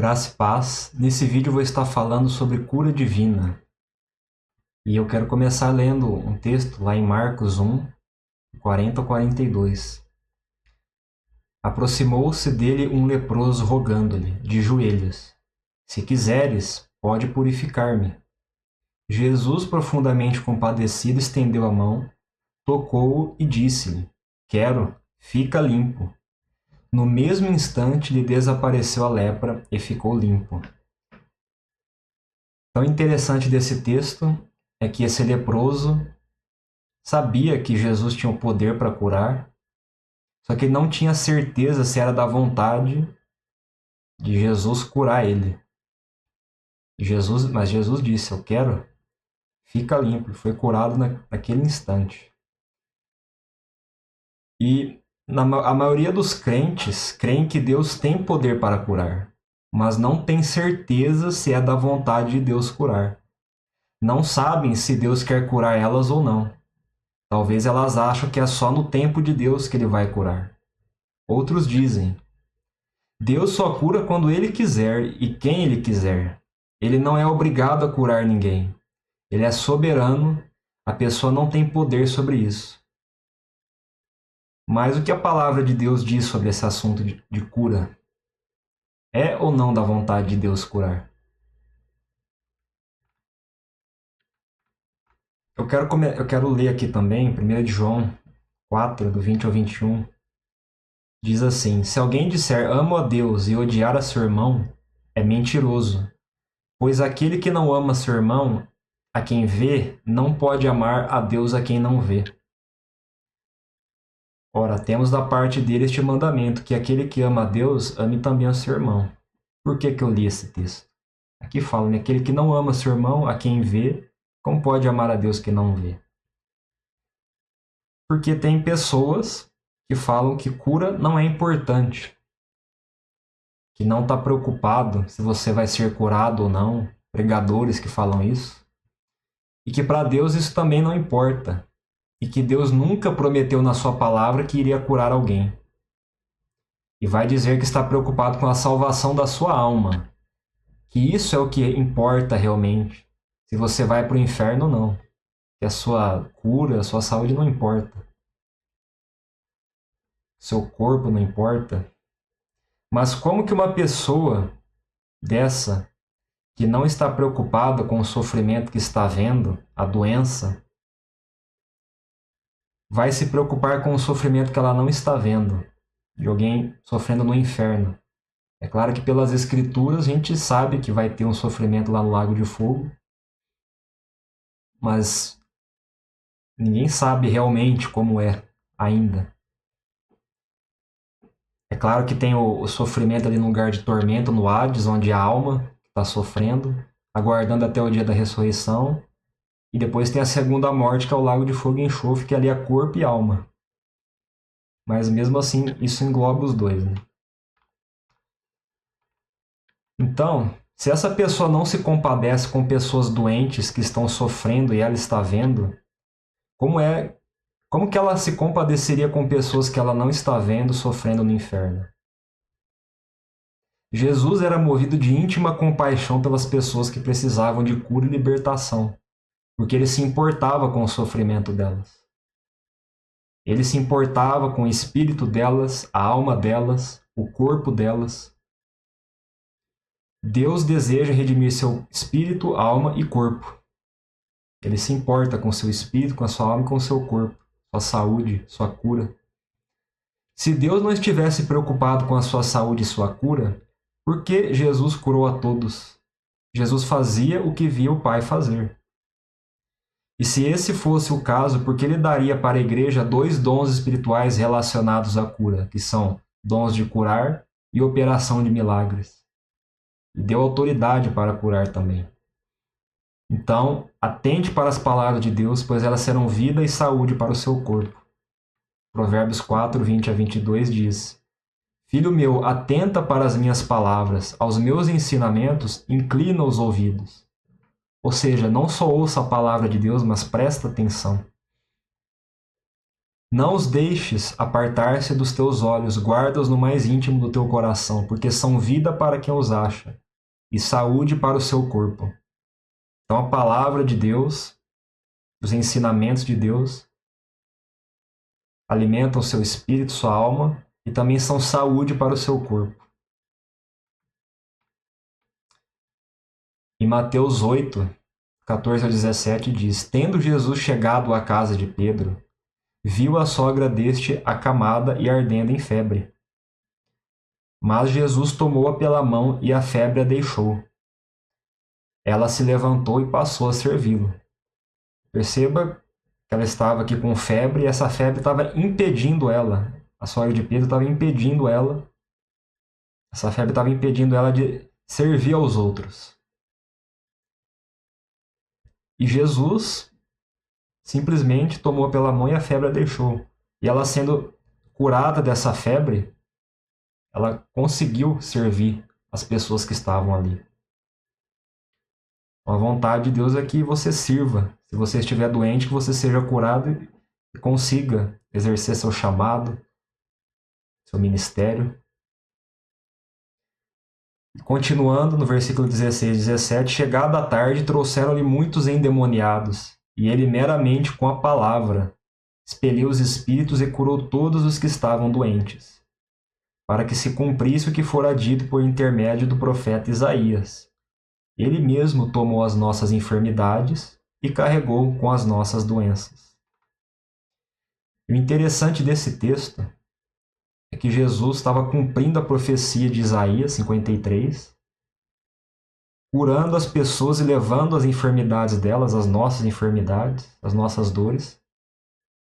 Graça e paz. Nesse vídeo eu vou estar falando sobre cura divina. E eu quero começar lendo um texto lá em Marcos 1, 40 a 42. Aproximou-se dele um leproso rogando-lhe, de joelhos: Se quiseres, pode purificar-me. Jesus, profundamente compadecido, estendeu a mão, tocou-o e disse-lhe: Quero, fica limpo. No mesmo instante lhe desapareceu a lepra e ficou limpo. Então, o interessante desse texto é que esse leproso sabia que Jesus tinha o poder para curar, só que ele não tinha certeza se era da vontade de Jesus curar ele. Mas Jesus disse: Eu quero, fica limpo. Foi curado naquele instante. E a maioria dos crentes creem que Deus tem poder para curar, mas não tem certeza se é da vontade de Deus curar. Não sabem se Deus quer curar elas ou não. Talvez elas acham que é só no tempo de Deus que ele vai curar. Outros dizem: Deus só cura quando ele quiser e quem ele quiser. Ele não é obrigado a curar ninguém. Ele é soberano, a pessoa não tem poder sobre isso. Mas o que a palavra de Deus diz sobre esse assunto de cura? É ou não da vontade de Deus curar? Eu quero ler aqui também, 1 de João 4, do 20 ao 21. Diz assim: Se alguém disser amo a Deus e odiar a seu irmão, é mentiroso. Pois aquele que não ama seu irmão, a quem vê, não pode amar a Deus a quem não vê. Ora, temos da parte dele este mandamento, que aquele que ama a Deus, ame também a seu irmão. Por que eu li esse texto? Aqui fala, né? Aquele que não ama seu irmão, a quem vê, como pode amar a Deus que não vê? Porque tem pessoas que falam que cura não é importante, que não está preocupado se você vai ser curado ou não, pregadores que falam isso, e que para Deus isso também não importa, e que Deus nunca prometeu na sua palavra que iria curar alguém. E vai dizer que está preocupado com a salvação da sua alma, que isso é o que importa realmente, se você vai para o inferno ou não, que a sua cura, a sua saúde não importa, seu corpo não importa. Mas como que uma pessoa dessa, que não está preocupada com o sofrimento que está vendo, a doença, vai se preocupar com o sofrimento que ela não está vendo, de alguém sofrendo no inferno? É claro que pelas escrituras a gente sabe que vai ter um sofrimento lá no Lago de Fogo, mas ninguém sabe realmente como é ainda. É claro que tem o sofrimento ali no lugar de tormento, no Hades, onde a alma está sofrendo, aguardando até o dia da ressurreição. E depois tem a segunda morte, que é o lago de fogo e enxofre, que ali é corpo e alma. Mas mesmo assim, isso engloba os dois, né? Então, se essa pessoa não se compadece com pessoas doentes que estão sofrendo e ela está vendo, como que ela se compadeceria com pessoas que ela não está vendo sofrendo no inferno? Jesus era movido de íntima compaixão pelas pessoas que precisavam de cura e libertação, porque ele se importava com o sofrimento delas. Ele se importava com o espírito delas, a alma delas, o corpo delas. Deus deseja redimir seu espírito, alma e corpo. Ele se importa com seu espírito, com a sua alma e com o seu corpo, sua saúde, sua cura. Se Deus não estivesse preocupado com a sua saúde e sua cura, por que Jesus curou a todos? Jesus fazia o que via o Pai fazer. E se esse fosse o caso, por que ele daria para a igreja dois dons espirituais relacionados à cura, que são dons de curar e operação de milagres? E deu autoridade para curar também. Então, atente para as palavras de Deus, pois elas serão vida e saúde para o seu corpo. Provérbios 4, 20 a 22 diz: Filho meu, atenta para as minhas palavras, aos meus ensinamentos, inclina os ouvidos. Ou seja, não só ouça a palavra de Deus, mas presta atenção. Não os deixes apartar-se dos teus olhos, guarda-os no mais íntimo do teu coração, porque são vida para quem os acha e saúde para o seu corpo. Então a palavra de Deus, os ensinamentos de Deus, alimentam o seu espírito, sua alma, e também são saúde para o seu corpo. Em Mateus 8, 14 a 17 diz: Tendo Jesus chegado à casa de Pedro, viu a sogra deste acamada e ardendo em febre. Mas Jesus tomou-a pela mão e a febre a deixou. Ela se levantou e passou a servi-lo. Perceba que ela estava aqui com febre e essa febre estava impedindo ela. A sogra de Pedro estava impedindo ela. Essa febre estava impedindo ela de servir aos outros. E Jesus simplesmente tomou pela mão e a febre a deixou. E ela sendo curada dessa febre, ela conseguiu servir as pessoas que estavam ali. A vontade de Deus é que você sirva. Se você estiver doente, que você seja curado e consiga exercer seu chamado, seu ministério. Continuando no versículo 16 e 17, chegada a tarde, trouxeram-lhe muitos endemoniados, e ele meramente com a palavra expeliu os espíritos e curou todos os que estavam doentes, para que se cumprisse o que fora dito por intermédio do profeta Isaías. Ele mesmo tomou as nossas enfermidades e carregou com as nossas doenças. E o interessante desse texto é que Jesus estava cumprindo a profecia de Isaías 53, curando as pessoas e levando as enfermidades delas, as nossas enfermidades, as nossas dores,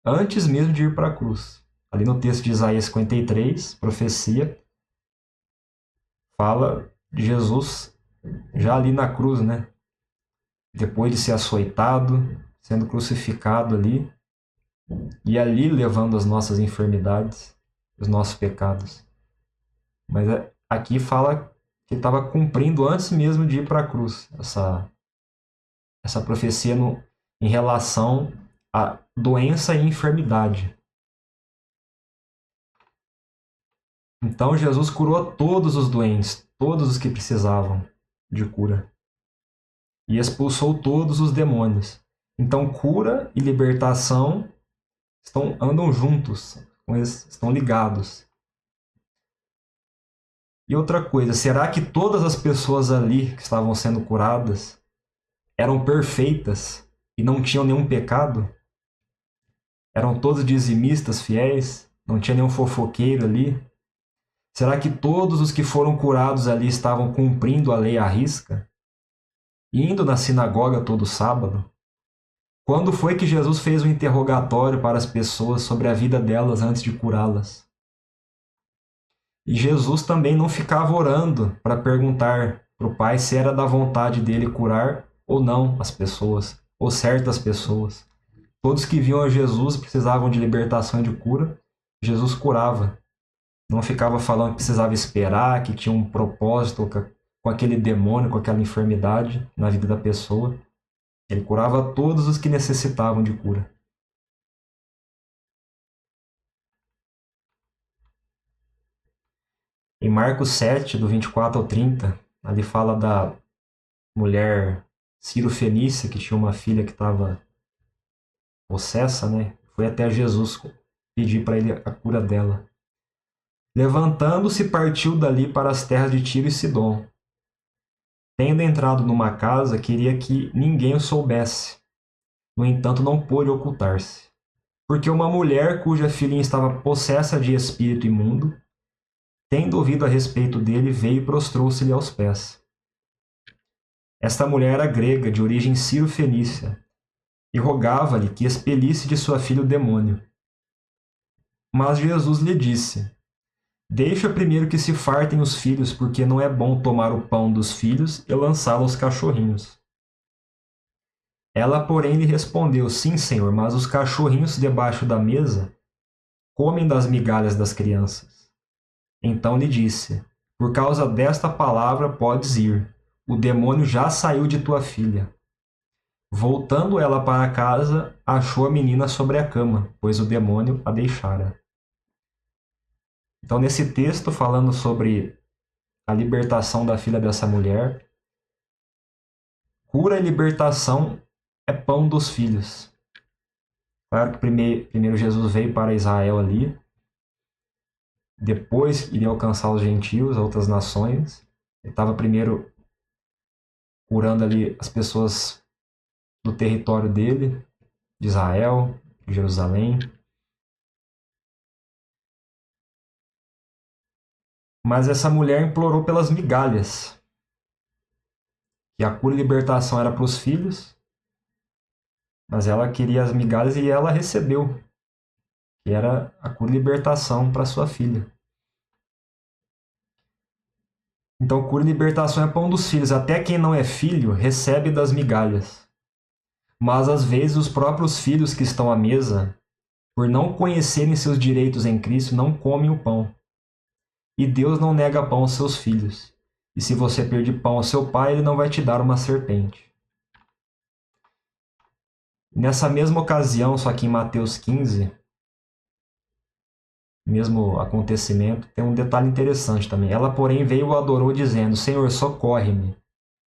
antes mesmo de ir para a cruz. Ali no texto de Isaías 53, profecia, fala de Jesus já ali na cruz, né? Depois de ser açoitado, sendo crucificado ali, e ali levando as nossas enfermidades, os nossos pecados. Mas aqui fala que ele estava cumprindo antes mesmo de ir para a cruz, essa profecia em relação à doença e enfermidade. Então Jesus curou todos os doentes, todos os que precisavam de cura, e expulsou todos os demônios. Então cura e libertação andam juntos, estão ligados. E outra coisa, será que todas as pessoas ali que estavam sendo curadas eram perfeitas e não tinham nenhum pecado? Eram todos dizimistas fiéis? Não tinha nenhum fofoqueiro ali? Será que todos os que foram curados ali estavam cumprindo a lei à risca? Indo na sinagoga todo sábado? Quando foi que Jesus fez um interrogatório para as pessoas sobre a vida delas antes de curá-las? E Jesus também não ficava orando para perguntar para o Pai se era da vontade dele curar ou não as pessoas, ou certas pessoas. Todos que viam a Jesus precisavam de libertação e de cura, Jesus curava. Não ficava falando que precisava esperar, que tinha um propósito com aquele demônio, com aquela enfermidade na vida da pessoa. Ele curava todos os que necessitavam de cura. Em Marcos 7, do 24 ao 30, ali fala da mulher Ciro-fenícia, que tinha uma filha que estava possessa, né? Foi até Jesus pedir para ele a cura dela. Levantando-se, partiu dali para as terras de Tiro e Sidom. Tendo entrado numa casa, queria que ninguém o soubesse. No entanto, não pôde ocultar-se. Porque uma mulher cuja filhinha estava possessa de espírito imundo, tendo ouvido a respeito dele, veio e prostrou-se-lhe aos pés. Esta mulher era grega, de origem ciro-fenícia, e rogava-lhe que expelisse de sua filha o demônio. Mas Jesus lhe disse: Deixa primeiro que se fartem os filhos, porque não é bom tomar o pão dos filhos e lançá-lo aos cachorrinhos. Ela, porém, lhe respondeu: Sim, Senhor, mas os cachorrinhos debaixo da mesa comem das migalhas das crianças. Então lhe disse: Por causa desta palavra podes ir, o demônio já saiu de tua filha. Voltando ela para casa, achou a menina sobre a cama, pois o demônio a deixara. Então, nesse texto, falando sobre a libertação da filha dessa mulher, cura e libertação é pão dos filhos. Claro que primeiro Jesus veio para Israel ali, depois iria alcançar os gentios, outras nações. Ele estava primeiro curando ali as pessoas do território dele, de Israel, de Jerusalém. Mas essa mulher implorou pelas migalhas. Que a cura e libertação era para os filhos, mas ela queria as migalhas e ela recebeu, que era a cura e libertação para sua filha. Então, cura e libertação é pão dos filhos. Até quem não é filho recebe das migalhas. Mas às vezes os próprios filhos que estão à mesa, por não conhecerem seus direitos em Cristo, não comem o pão. E Deus não nega pão aos seus filhos. E se você pedir pão ao seu pai, ele não vai te dar uma serpente. Nessa mesma ocasião, só que em Mateus 15, mesmo acontecimento, tem um detalhe interessante também. Ela, porém, veio e o adorou, dizendo: Senhor, socorre-me.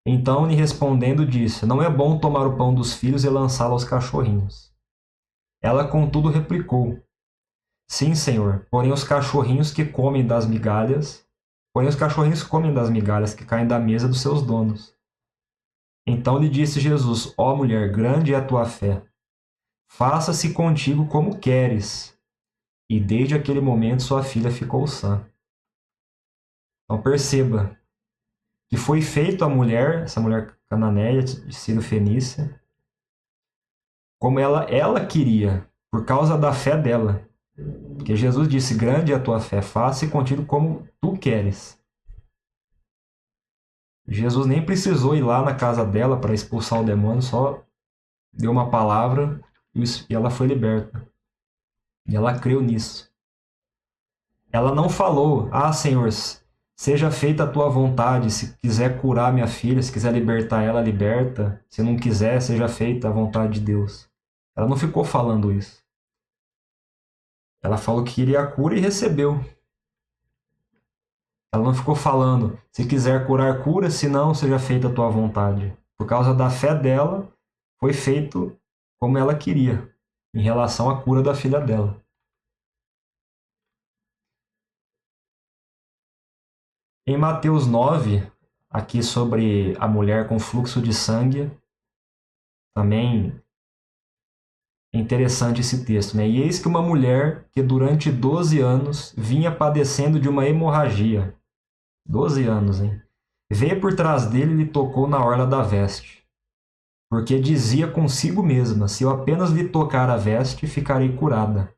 Então, lhe respondendo, disse: Não é bom tomar o pão dos filhos e lançá-lo aos cachorrinhos. Ela, contudo, replicou: Sim, Senhor, porém os cachorrinhos comem das migalhas que caem da mesa dos seus donos. Então lhe disse Jesus: Ó mulher, grande é a tua fé. Faça-se contigo como queres. E desde aquele momento sua filha ficou sã. Então perceba que foi feito a mulher, essa mulher cananeia de Ciro Fenícia, como ela queria, por causa da fé dela. Porque Jesus disse: grande é a tua fé, faça contigo como tu queres. Jesus nem precisou ir lá na casa dela para expulsar o demônio, só deu uma palavra e ela foi liberta. E ela creu nisso. Ela não falou: Ah, Senhor, seja feita a tua vontade. Se quiser curar minha filha, se quiser libertar ela, liberta. Se não quiser, seja feita a vontade de Deus. Ela não ficou falando isso. Ela falou que queria a cura e recebeu. Ela não ficou falando: se quiser curar, cura, se não, seja feita a tua vontade. Por causa da fé dela, foi feito como ela queria, em relação à cura da filha dela. Em Mateus 9, aqui sobre a mulher com fluxo de sangue, também é interessante esse texto, né? E eis que uma mulher que durante 12 anos vinha padecendo de uma hemorragia, 12 anos, hein? Veio por trás dele e lhe tocou na orla da veste, porque dizia consigo mesma: se eu apenas lhe tocar a veste, ficarei curada.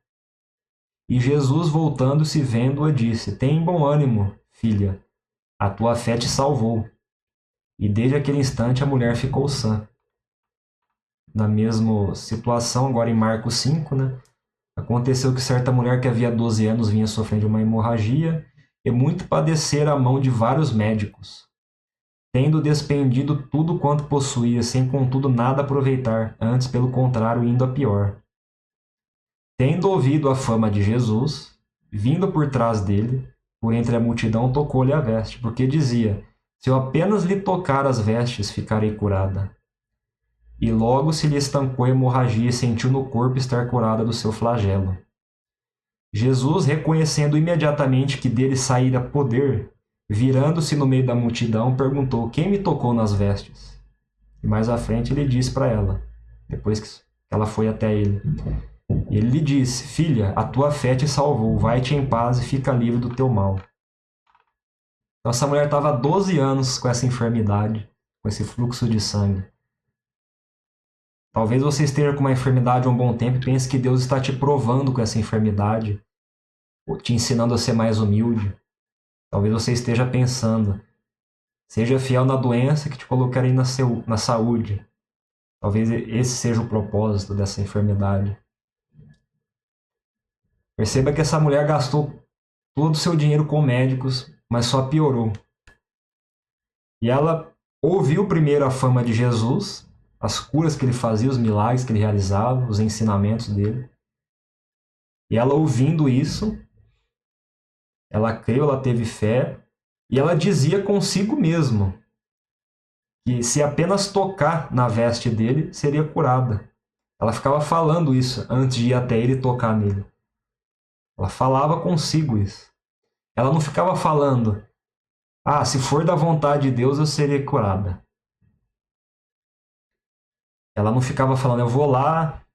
E Jesus, voltando-se, vendo-a, disse: tem bom ânimo, filha, a tua fé te salvou. E desde aquele instante a mulher ficou sã. Na mesma situação, agora em Marcos 5, né? Aconteceu que certa mulher que havia 12 anos vinha sofrendo de uma hemorragia e muito padecera a mão de vários médicos, tendo despendido tudo quanto possuía, sem contudo nada aproveitar, antes pelo contrário, indo a pior. Tendo ouvido a fama de Jesus, vindo por trás dele, por entre a multidão, tocou-lhe a veste, porque dizia: se eu apenas lhe tocar as vestes, ficarei curada. E logo se lhe estancou a hemorragia e sentiu no corpo estar curada do seu flagelo. Jesus, reconhecendo imediatamente que dele saíra poder, virando-se no meio da multidão, perguntou: quem me tocou nas vestes? E mais à frente ele disse para ela, depois que ela foi até ele, ele lhe disse: filha, a tua fé te salvou, vai-te em paz e fica livre do teu mal. Então essa mulher estava há 12 anos com essa enfermidade, com esse fluxo de sangue. Talvez você esteja com uma enfermidade há um bom tempo e pense que Deus está te provando com essa enfermidade, ou te ensinando a ser mais humilde. Talvez você esteja pensando: seja fiel na doença que te colocarei na saúde. Talvez esse seja o propósito dessa enfermidade. Perceba que essa mulher gastou todo o seu dinheiro com médicos, mas só piorou. E ela ouviu primeiro a fama de Jesus, as curas que ele fazia, os milagres que ele realizava, os ensinamentos dele. E ela ouvindo isso, ela creu, ela teve fé, e ela dizia consigo mesmo que se apenas tocar na veste dele, seria curada. Ela ficava falando isso antes de ir até ele e tocar nele. Ela falava consigo isso. Ela não ficava falando, se for da vontade de Deus, eu serei curada. Ela não ficava falando, eu vou lá,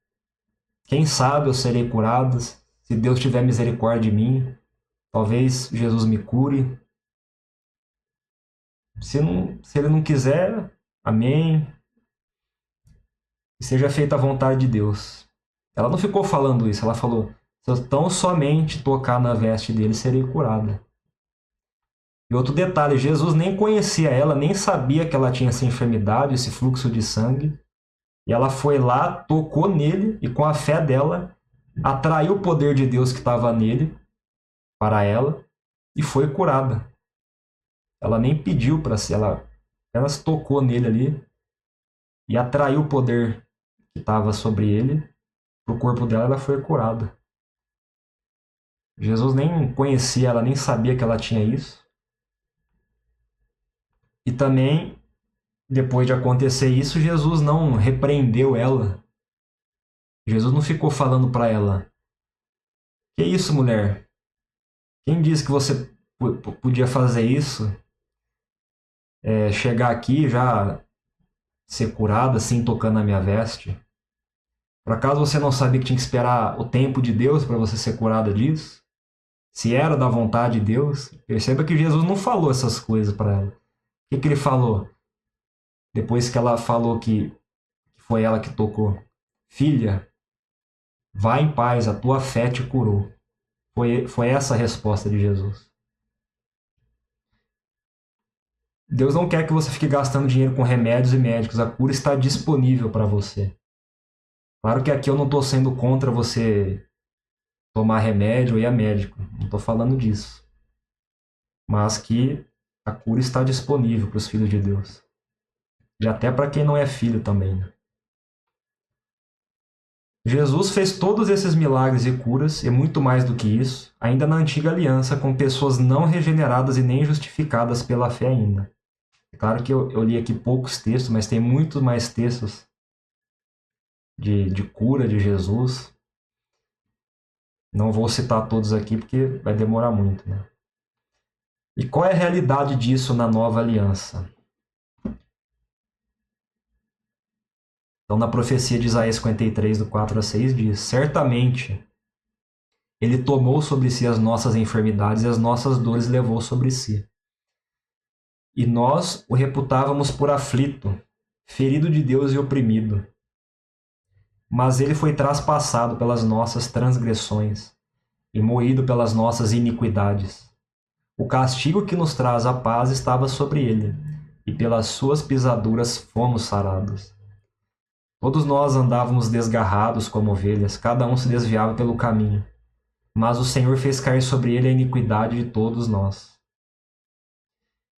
quem sabe eu serei curada, se Deus tiver misericórdia de mim, talvez Jesus me cure. Se ele não quiser, amém. Que seja feita a vontade de Deus. Ela não ficou falando isso, ela falou, se eu tão somente tocar na veste dele, serei curada. E outro detalhe, Jesus nem conhecia ela, nem sabia que ela tinha essa enfermidade, esse fluxo de sangue. E ela foi lá, tocou nele e com a fé dela, atraiu o poder de Deus que estava nele para ela e foi curada. Ela nem pediu para ser, ela apenas tocou nele ali e atraiu o poder que estava sobre ele para o corpo dela, ela foi curada. Jesus nem conhecia ela, nem sabia que ela tinha isso. E também, depois de acontecer isso, Jesus não repreendeu ela. Jesus não ficou falando para ela, que isso, mulher? Quem disse que você podia fazer isso? Chegar aqui já ser curada assim, tocando na minha veste? Por acaso você não sabia que tinha que esperar o tempo de Deus para você ser curada disso? Se era da vontade de Deus? Perceba que Jesus não falou essas coisas para ela. O que ele falou? Depois que ela falou que foi ela que tocou. Filha, vá em paz, a tua fé te curou. Foi essa a resposta de Jesus. Deus não quer que você fique gastando dinheiro com remédios e médicos. A cura está disponível para você. Claro que aqui eu não estou sendo contra você tomar remédio ou ir a médico. Não estou falando disso. Mas que a cura está disponível para os filhos de Deus. E até para quem não é filho também. Né? Jesus fez todos esses milagres e curas, e muito mais do que isso, ainda na antiga aliança, com pessoas não regeneradas e nem justificadas pela fé ainda. É claro que eu li aqui poucos textos, mas tem muitos mais textos de cura de Jesus. Não vou citar todos aqui porque vai demorar muito. Né? E qual é a realidade disso na nova aliança? Então, na profecia de Isaías 53, do 4 a 6, diz: certamente ele tomou sobre si as nossas enfermidades e as nossas dores levou sobre si. E nós o reputávamos por aflito, ferido de Deus e oprimido. Mas ele foi traspassado pelas nossas transgressões e moído pelas nossas iniquidades. O castigo que nos traz a paz estava sobre ele, e pelas suas pisaduras fomos sarados. Todos nós andávamos desgarrados como ovelhas, cada um se desviava pelo caminho. Mas o Senhor fez cair sobre ele a iniquidade de todos nós.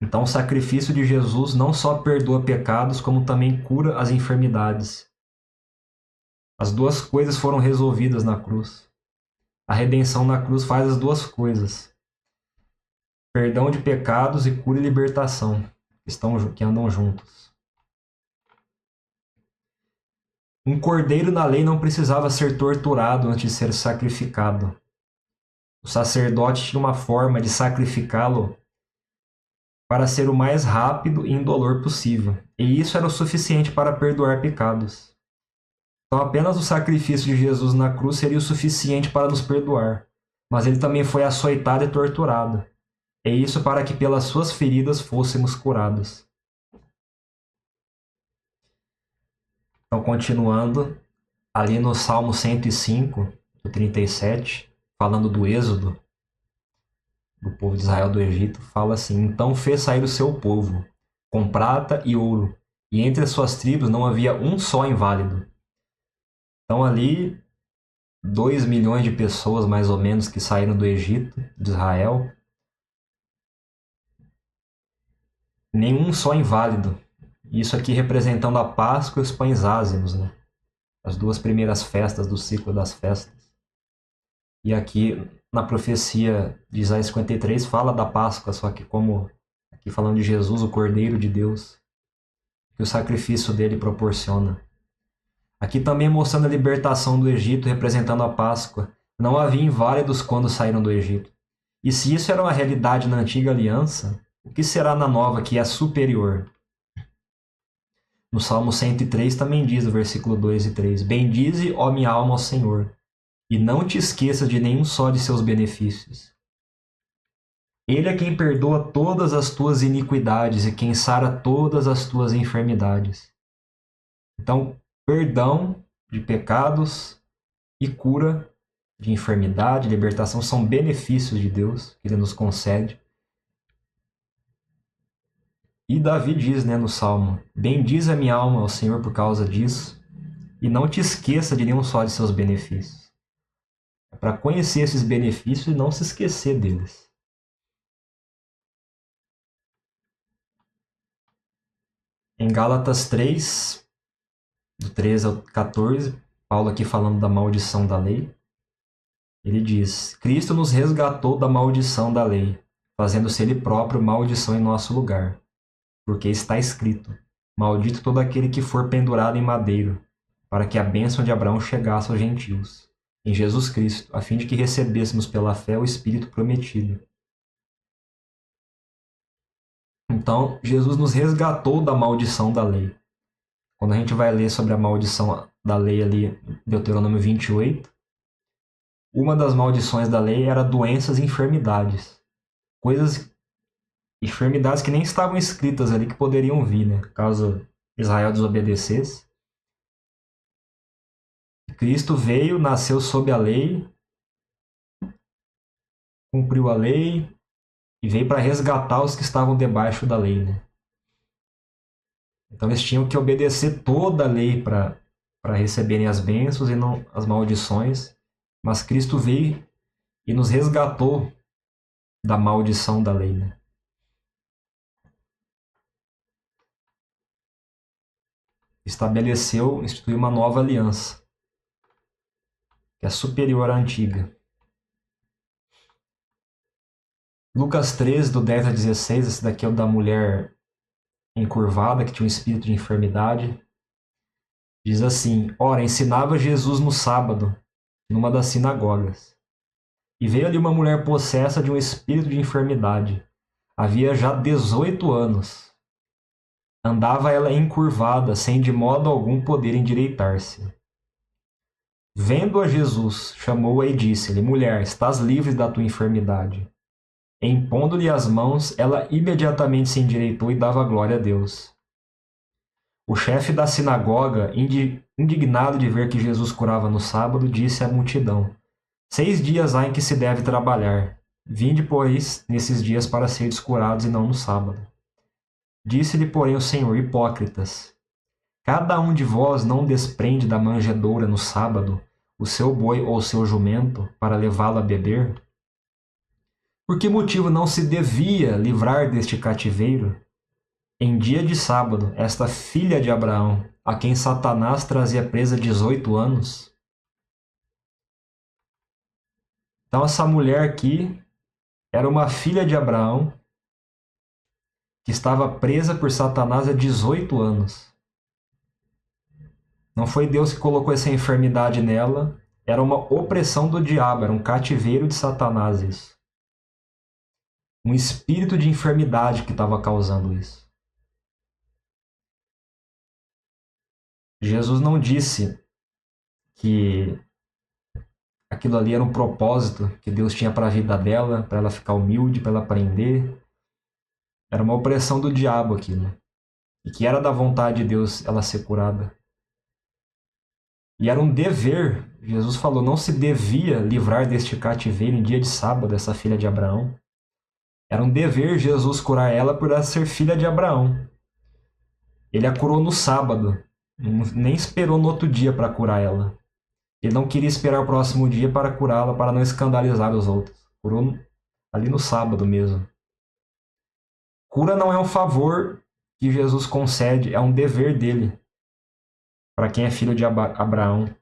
Então o sacrifício de Jesus não só perdoa pecados, como também cura as enfermidades. As duas coisas foram resolvidas na cruz. A redenção na cruz faz as duas coisas. Perdão de pecados e cura e libertação, que andam juntos. Um cordeiro na lei não precisava ser torturado antes de ser sacrificado. O sacerdote tinha uma forma de sacrificá-lo para ser o mais rápido e indolor possível, e isso era o suficiente para perdoar pecados. Então apenas o sacrifício de Jesus na cruz seria o suficiente para nos perdoar, mas ele também foi açoitado e torturado, e isso para que pelas suas feridas fôssemos curados. Então, continuando, ali no Salmo 105, do 37, falando do êxodo do povo de Israel do Egito, fala assim: então fez sair o seu povo, com prata e ouro, e entre as suas tribos não havia um só inválido. Então ali, 2 milhões de pessoas, mais ou menos, que saíram do Egito, de Israel, nenhum só inválido. Isso aqui representando a Páscoa e os pães ázimos, né? As duas primeiras festas do ciclo das festas. E aqui na profecia de Isaías 53 fala da Páscoa, só que como aqui falando de Jesus, o Cordeiro de Deus, que o sacrifício dele proporciona. Aqui também mostrando a libertação do Egito, representando a Páscoa. Não havia inválidos quando saíram do Egito. E se isso era uma realidade na antiga aliança, o que será na nova, que é superior? No Salmo 103 também diz, no versículo 2 e 3, bendize, ó minha alma, ao Senhor, e não te esqueças de nenhum só de seus benefícios. Ele é quem perdoa todas as tuas iniquidades e quem sara todas as tuas enfermidades. Então, perdão de pecados e cura de enfermidade, libertação, são benefícios de Deus que Ele nos concede. E Davi diz, né, no Salmo, bendize a minha alma ao Senhor por causa disso, e não te esqueça de nenhum só de seus benefícios. É para conhecer esses benefícios e não se esquecer deles. Em Gálatas 3, do 13 ao 14, Paulo aqui falando da maldição da lei, ele diz, Cristo nos resgatou da maldição da lei, fazendo-se Ele próprio maldição em nosso lugar. Porque está escrito, maldito todo aquele que for pendurado em madeiro, para que a bênção de Abraão chegasse aos gentios, em Jesus Cristo, a fim de que recebêssemos pela fé o Espírito prometido. Então, Jesus nos resgatou da maldição da lei. Quando a gente vai ler sobre a maldição da lei ali, Deuteronômio 28, uma das maldições da lei era doenças e enfermidades. Enfermidades que nem estavam escritas ali, que poderiam vir, né? Caso Israel desobedecesse. Cristo veio, nasceu sob a lei, cumpriu a lei e veio para resgatar os que estavam debaixo da lei, né? Então eles tinham que obedecer toda a lei para receberem as bênçãos e não as maldições. Mas Cristo veio e nos resgatou da maldição da lei, né? Estabeleceu, instituiu uma nova aliança, que é superior à antiga. Lucas 13, do 10 a 16, esse daqui é o da mulher encurvada, que tinha um espírito de enfermidade. Diz assim, ora, ensinava Jesus no sábado, numa das sinagogas. E veio ali uma mulher possessa de um espírito de enfermidade. Havia já 18 anos. Andava ela encurvada, sem de modo algum poder endireitar-se. Vendo a Jesus, chamou-a e disse-lhe, mulher, estás livre da tua enfermidade. E impondo-lhe as mãos, ela imediatamente se endireitou e dava glória a Deus. O chefe da sinagoga, indignado de ver que Jesus curava no sábado, disse à multidão, 6 dias há em que se deve trabalhar. Vinde, pois, nesses dias para seres curados e não no sábado. Disse-lhe, porém, o Senhor, hipócritas, cada um de vós não desprende da manjedoura no sábado o seu boi ou o seu jumento para levá-lo a beber? Por que motivo não se devia livrar deste cativeiro? Em dia de sábado, esta filha de Abraão, a quem Satanás trazia presa 18 anos? Então essa mulher aqui era uma filha de Abraão que estava presa por Satanás há 18 anos. Não foi Deus que colocou essa enfermidade nela, era uma opressão do diabo, era um cativeiro de Satanás isso. Um espírito de enfermidade que estava causando isso. Jesus não disse que aquilo ali era um propósito que Deus tinha para a vida dela, para ela ficar humilde, para ela aprender. Era uma opressão do diabo aquilo. E que era da vontade de Deus ela ser curada. E era um dever. Jesus falou, não se devia livrar deste cativeiro em dia de sábado, essa filha de Abraão. Era um dever Jesus curar ela por ela ser filha de Abraão. Ele a curou no sábado. Nem esperou no outro dia para curar ela. Ele não queria esperar o próximo dia para curá-la, para não escandalizar os outros. Curou ali no sábado mesmo. Cura não é um favor que Jesus concede, é um dever dele para quem é filho de Abraão.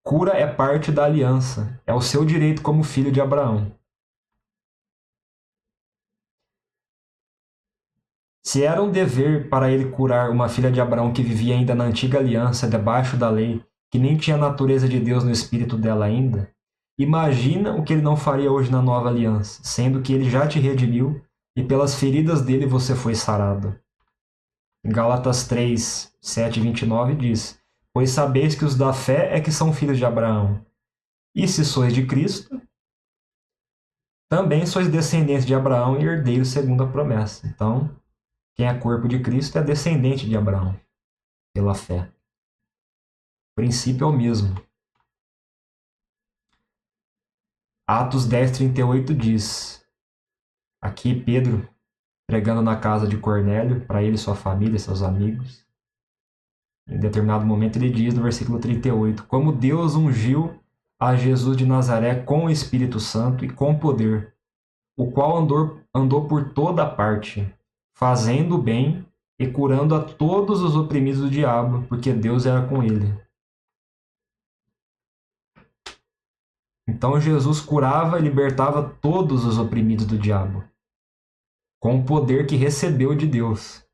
Cura é parte da aliança, é o seu direito como filho de Abraão. Se era um dever para ele curar uma filha de Abraão que vivia ainda na antiga aliança, debaixo da lei, que nem tinha a natureza de Deus no espírito dela ainda, imagina o que ele não faria hoje na nova aliança, sendo que ele já te redimiu e pelas feridas dele você foi sarado. Em Gálatas 3, 7 e 29 diz: Pois sabeis que os da fé é que são filhos de Abraão. E se sois de Cristo, também sois descendentes de Abraão e herdeiros segundo a promessa. Então, quem é corpo de Cristo é descendente de Abraão, pela fé. O princípio é o mesmo. Atos 10:38 diz, aqui Pedro pregando na casa de Cornélio, para ele, sua família, seus amigos. Em determinado momento ele diz no versículo 38, como Deus ungiu a Jesus de Nazaré com o Espírito Santo e com poder, o qual andou por toda parte, fazendo o bem e curando a todos os oprimidos do diabo, porque Deus era com ele. Então Jesus curava e libertava todos os oprimidos do diabo, com o poder que recebeu de Deus.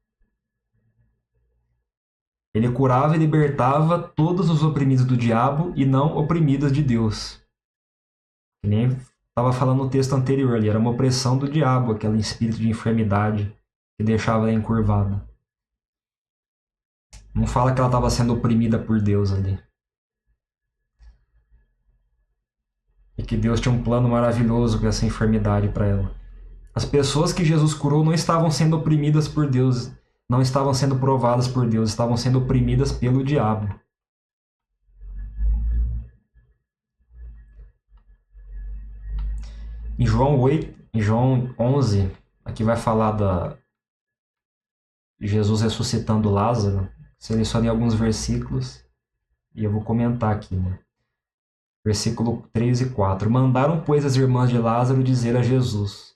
Ele curava e libertava todos os oprimidos do diabo e não oprimidos de Deus. Que nem estava falando no texto anterior ali, era uma opressão do diabo, aquele espírito de enfermidade que deixava ela encurvada. Não fala que ela estava sendo oprimida por Deus ali. E que Deus tinha um plano maravilhoso com essa enfermidade para ela. As pessoas que Jesus curou não estavam sendo oprimidas por Deus, não estavam sendo provadas por Deus, estavam sendo oprimidas pelo diabo. Em João 11, aqui vai falar da Jesus ressuscitando Lázaro. Selecionei alguns versículos e eu vou comentar aqui, né? Versículo 3 e 4. Mandaram, pois, as irmãs de Lázaro dizer a Jesus: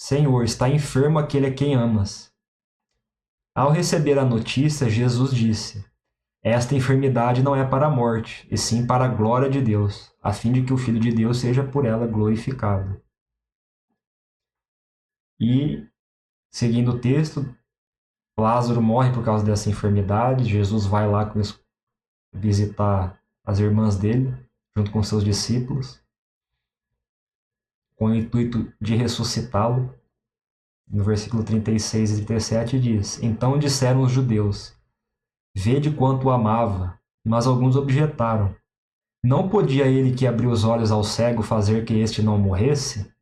Senhor, está enfermo aquele a quem amas. Ao receber a notícia, Jesus disse: Esta enfermidade não é para a morte, e sim para a glória de Deus, a fim de que o Filho de Deus seja por ela glorificado. E, seguindo o texto, Lázaro morre por causa dessa enfermidade. Jesus vai lá visitar as irmãs dele, junto com seus discípulos, com o intuito de ressuscitá-lo. No versículo 36 e 37 diz: Então disseram os judeus: Vede quanto o amava. Mas alguns objetaram: Não podia ele que abriu os olhos ao cego fazer que este não morresse?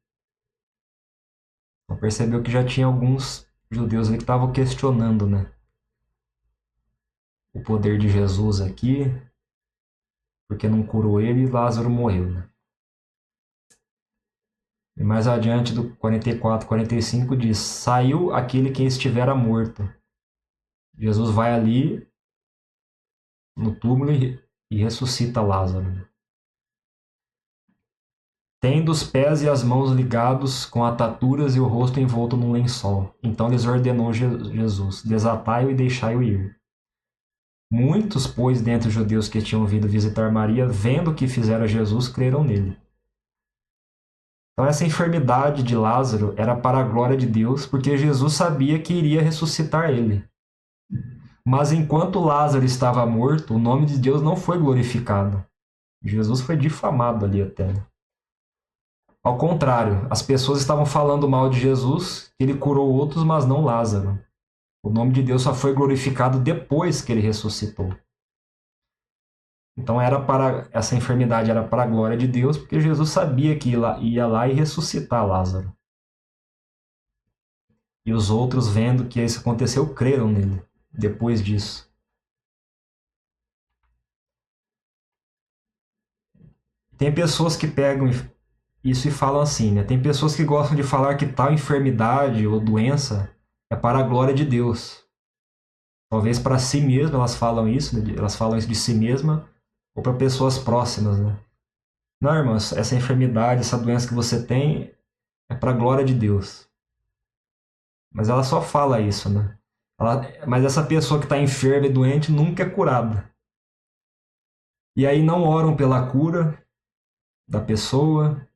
Então percebeu que já tinha alguns judeus ali que estavam questionando, né, o poder de Jesus aqui, porque não curou ele e Lázaro morreu, né? E mais adiante, do 44, 45, diz: Saiu aquele que estivera morto. Jesus vai ali no túmulo e ressuscita Lázaro. Tendo os pés e as mãos ligados com ataduras e o rosto envolto num lençol. Então lhes ordenou Jesus: Desatai-o e deixai-o ir. Muitos, pois, dentre os judeus que tinham vindo visitar Maria, vendo o que fizera Jesus, creram nele. Então essa enfermidade de Lázaro era para a glória de Deus, porque Jesus sabia que iria ressuscitar ele. Mas enquanto Lázaro estava morto, o nome de Deus não foi glorificado. Jesus foi difamado ali até. Ao contrário, as pessoas estavam falando mal de Jesus, que ele curou outros, mas não Lázaro. O nome de Deus só foi glorificado depois que ele ressuscitou. Então essa enfermidade era para a glória de Deus, porque Jesus sabia que ia lá e ressuscitar Lázaro. E os outros, vendo que isso aconteceu, creram nele depois disso. Tem pessoas que pegam isso e falam assim, né? Tem pessoas que gostam de falar que tal enfermidade ou doença é para a glória de Deus. Talvez para si mesma elas falam isso, né? Elas falam isso de si mesma ou para pessoas próximas, né? Não, irmãos, essa enfermidade, essa doença que você tem é para a glória de Deus. Mas ela só fala isso, né? Mas essa pessoa que está enferma e doente nunca é curada. E aí não oram pela cura da pessoa,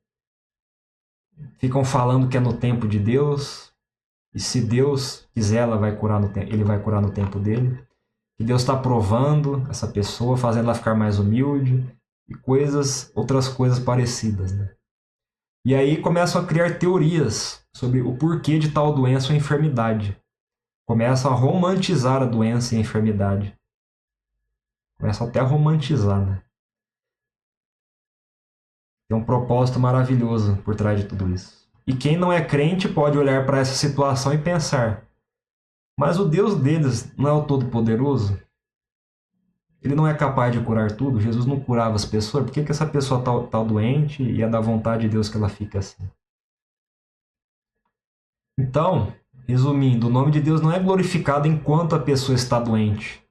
ficam falando que é no tempo de Deus, e se Deus quiser, ele vai curar no tempo dele. Que Deus está provando essa pessoa, fazendo ela ficar mais humilde, e outras coisas parecidas, né? E aí começam a criar teorias sobre o porquê de tal doença ou enfermidade. Começam a romantizar a doença e a enfermidade. Começam até a romantizar, né? Tem um propósito maravilhoso por trás de tudo isso. E quem não é crente pode olhar para essa situação e pensar: mas o Deus deles não é o Todo-Poderoso? Ele não é capaz de curar tudo? Jesus não curava as pessoas? Por que essa pessoa está doente e é da vontade de Deus que ela fica assim? Então, resumindo, o nome de Deus não é glorificado enquanto a pessoa está doente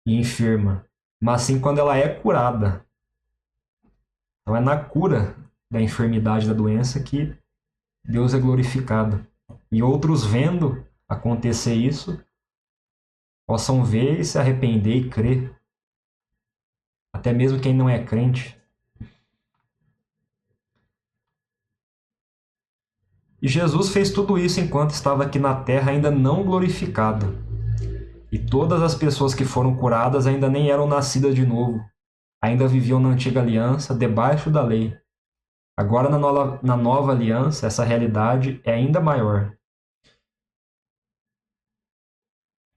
e enferma, mas sim quando ela é curada. Então é na cura da enfermidade, da doença, que Deus é glorificado. E outros vendo acontecer isso, possam ver e se arrepender e crer. Até mesmo quem não é crente. E Jesus fez tudo isso enquanto estava aqui na terra, ainda não glorificado. E todas as pessoas que foram curadas ainda nem eram nascidas de novo. Ainda viviam na antiga aliança, debaixo da lei. Agora, na nova aliança, essa realidade é ainda maior.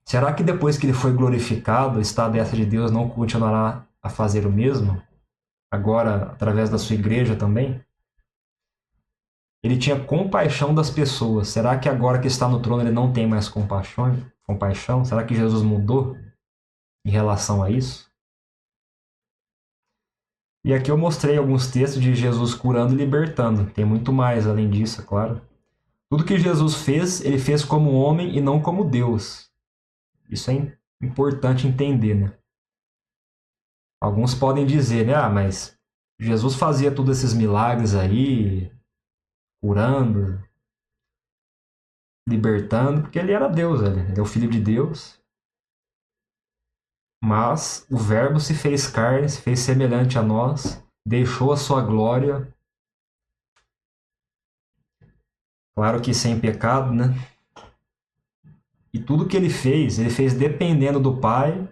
Será que depois que ele foi glorificado, está à destra de Deus não continuará a fazer o mesmo? Agora, através da sua igreja também? Ele tinha compaixão das pessoas. Será que agora que está no trono ele não tem mais compaixão? Será que Jesus mudou em relação a isso? E aqui eu mostrei alguns textos de Jesus curando e libertando. Tem muito mais além disso, é claro. Tudo que Jesus fez, ele fez como homem e não como Deus. Isso é importante entender, né? Alguns podem dizer, né? Mas Jesus fazia todos esses milagres aí, curando, libertando, porque ele era Deus, ele é o Filho de Deus. Mas o Verbo se fez carne, se fez semelhante a nós, deixou a sua glória, claro que sem pecado, né? E tudo que ele fez dependendo do Pai,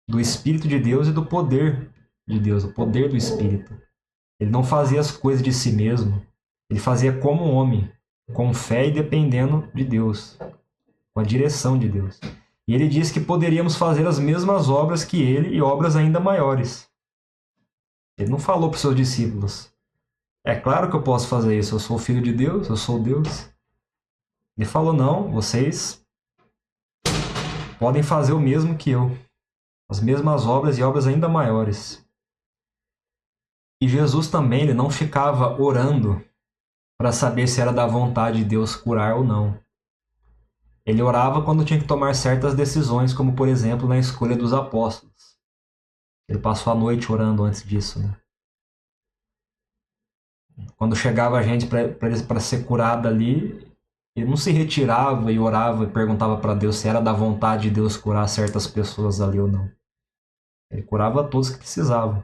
do Espírito de Deus e do poder de Deus, o poder do Espírito. Ele não fazia as coisas de si mesmo, ele fazia como um homem, com fé e dependendo de Deus, com a direção de Deus. E ele disse que poderíamos fazer as mesmas obras que ele e obras ainda maiores. Ele não falou para os seus discípulos: é claro que eu posso fazer isso, eu sou o Filho de Deus, eu sou Deus. Ele falou: não, vocês podem fazer o mesmo que eu, as mesmas obras e obras ainda maiores. E Jesus também, ele não ficava orando para saber se era da vontade de Deus curar ou não. Ele orava quando tinha que tomar certas decisões, como por exemplo na escolha dos apóstolos. Ele passou a noite orando antes disso, né? Quando chegava a gente para ser curada ali, ele não se retirava e orava e perguntava para Deus se era da vontade de Deus curar certas pessoas ali ou não. Ele curava todos que precisavam.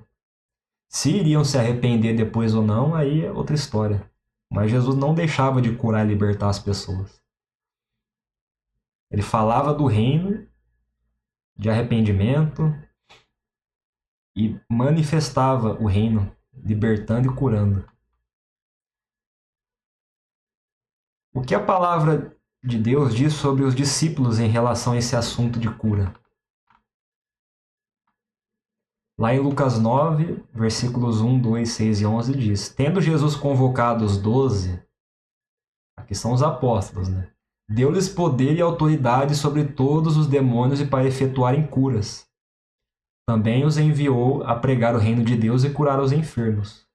Se iriam se arrepender depois ou não, aí é outra história. Mas Jesus não deixava de curar e libertar as pessoas. Ele falava do reino, de arrependimento, e manifestava o reino, libertando e curando. O que a palavra de Deus diz sobre os discípulos em relação a esse assunto de cura? Lá em Lucas 9, versículos 1, 2, 6 e 11 diz: tendo Jesus convocado os 12, aqui são os apóstolos, né? Deu-lhes poder e autoridade sobre todos os demônios e para efetuarem curas. Também os enviou a pregar o reino de Deus e curar os enfermos.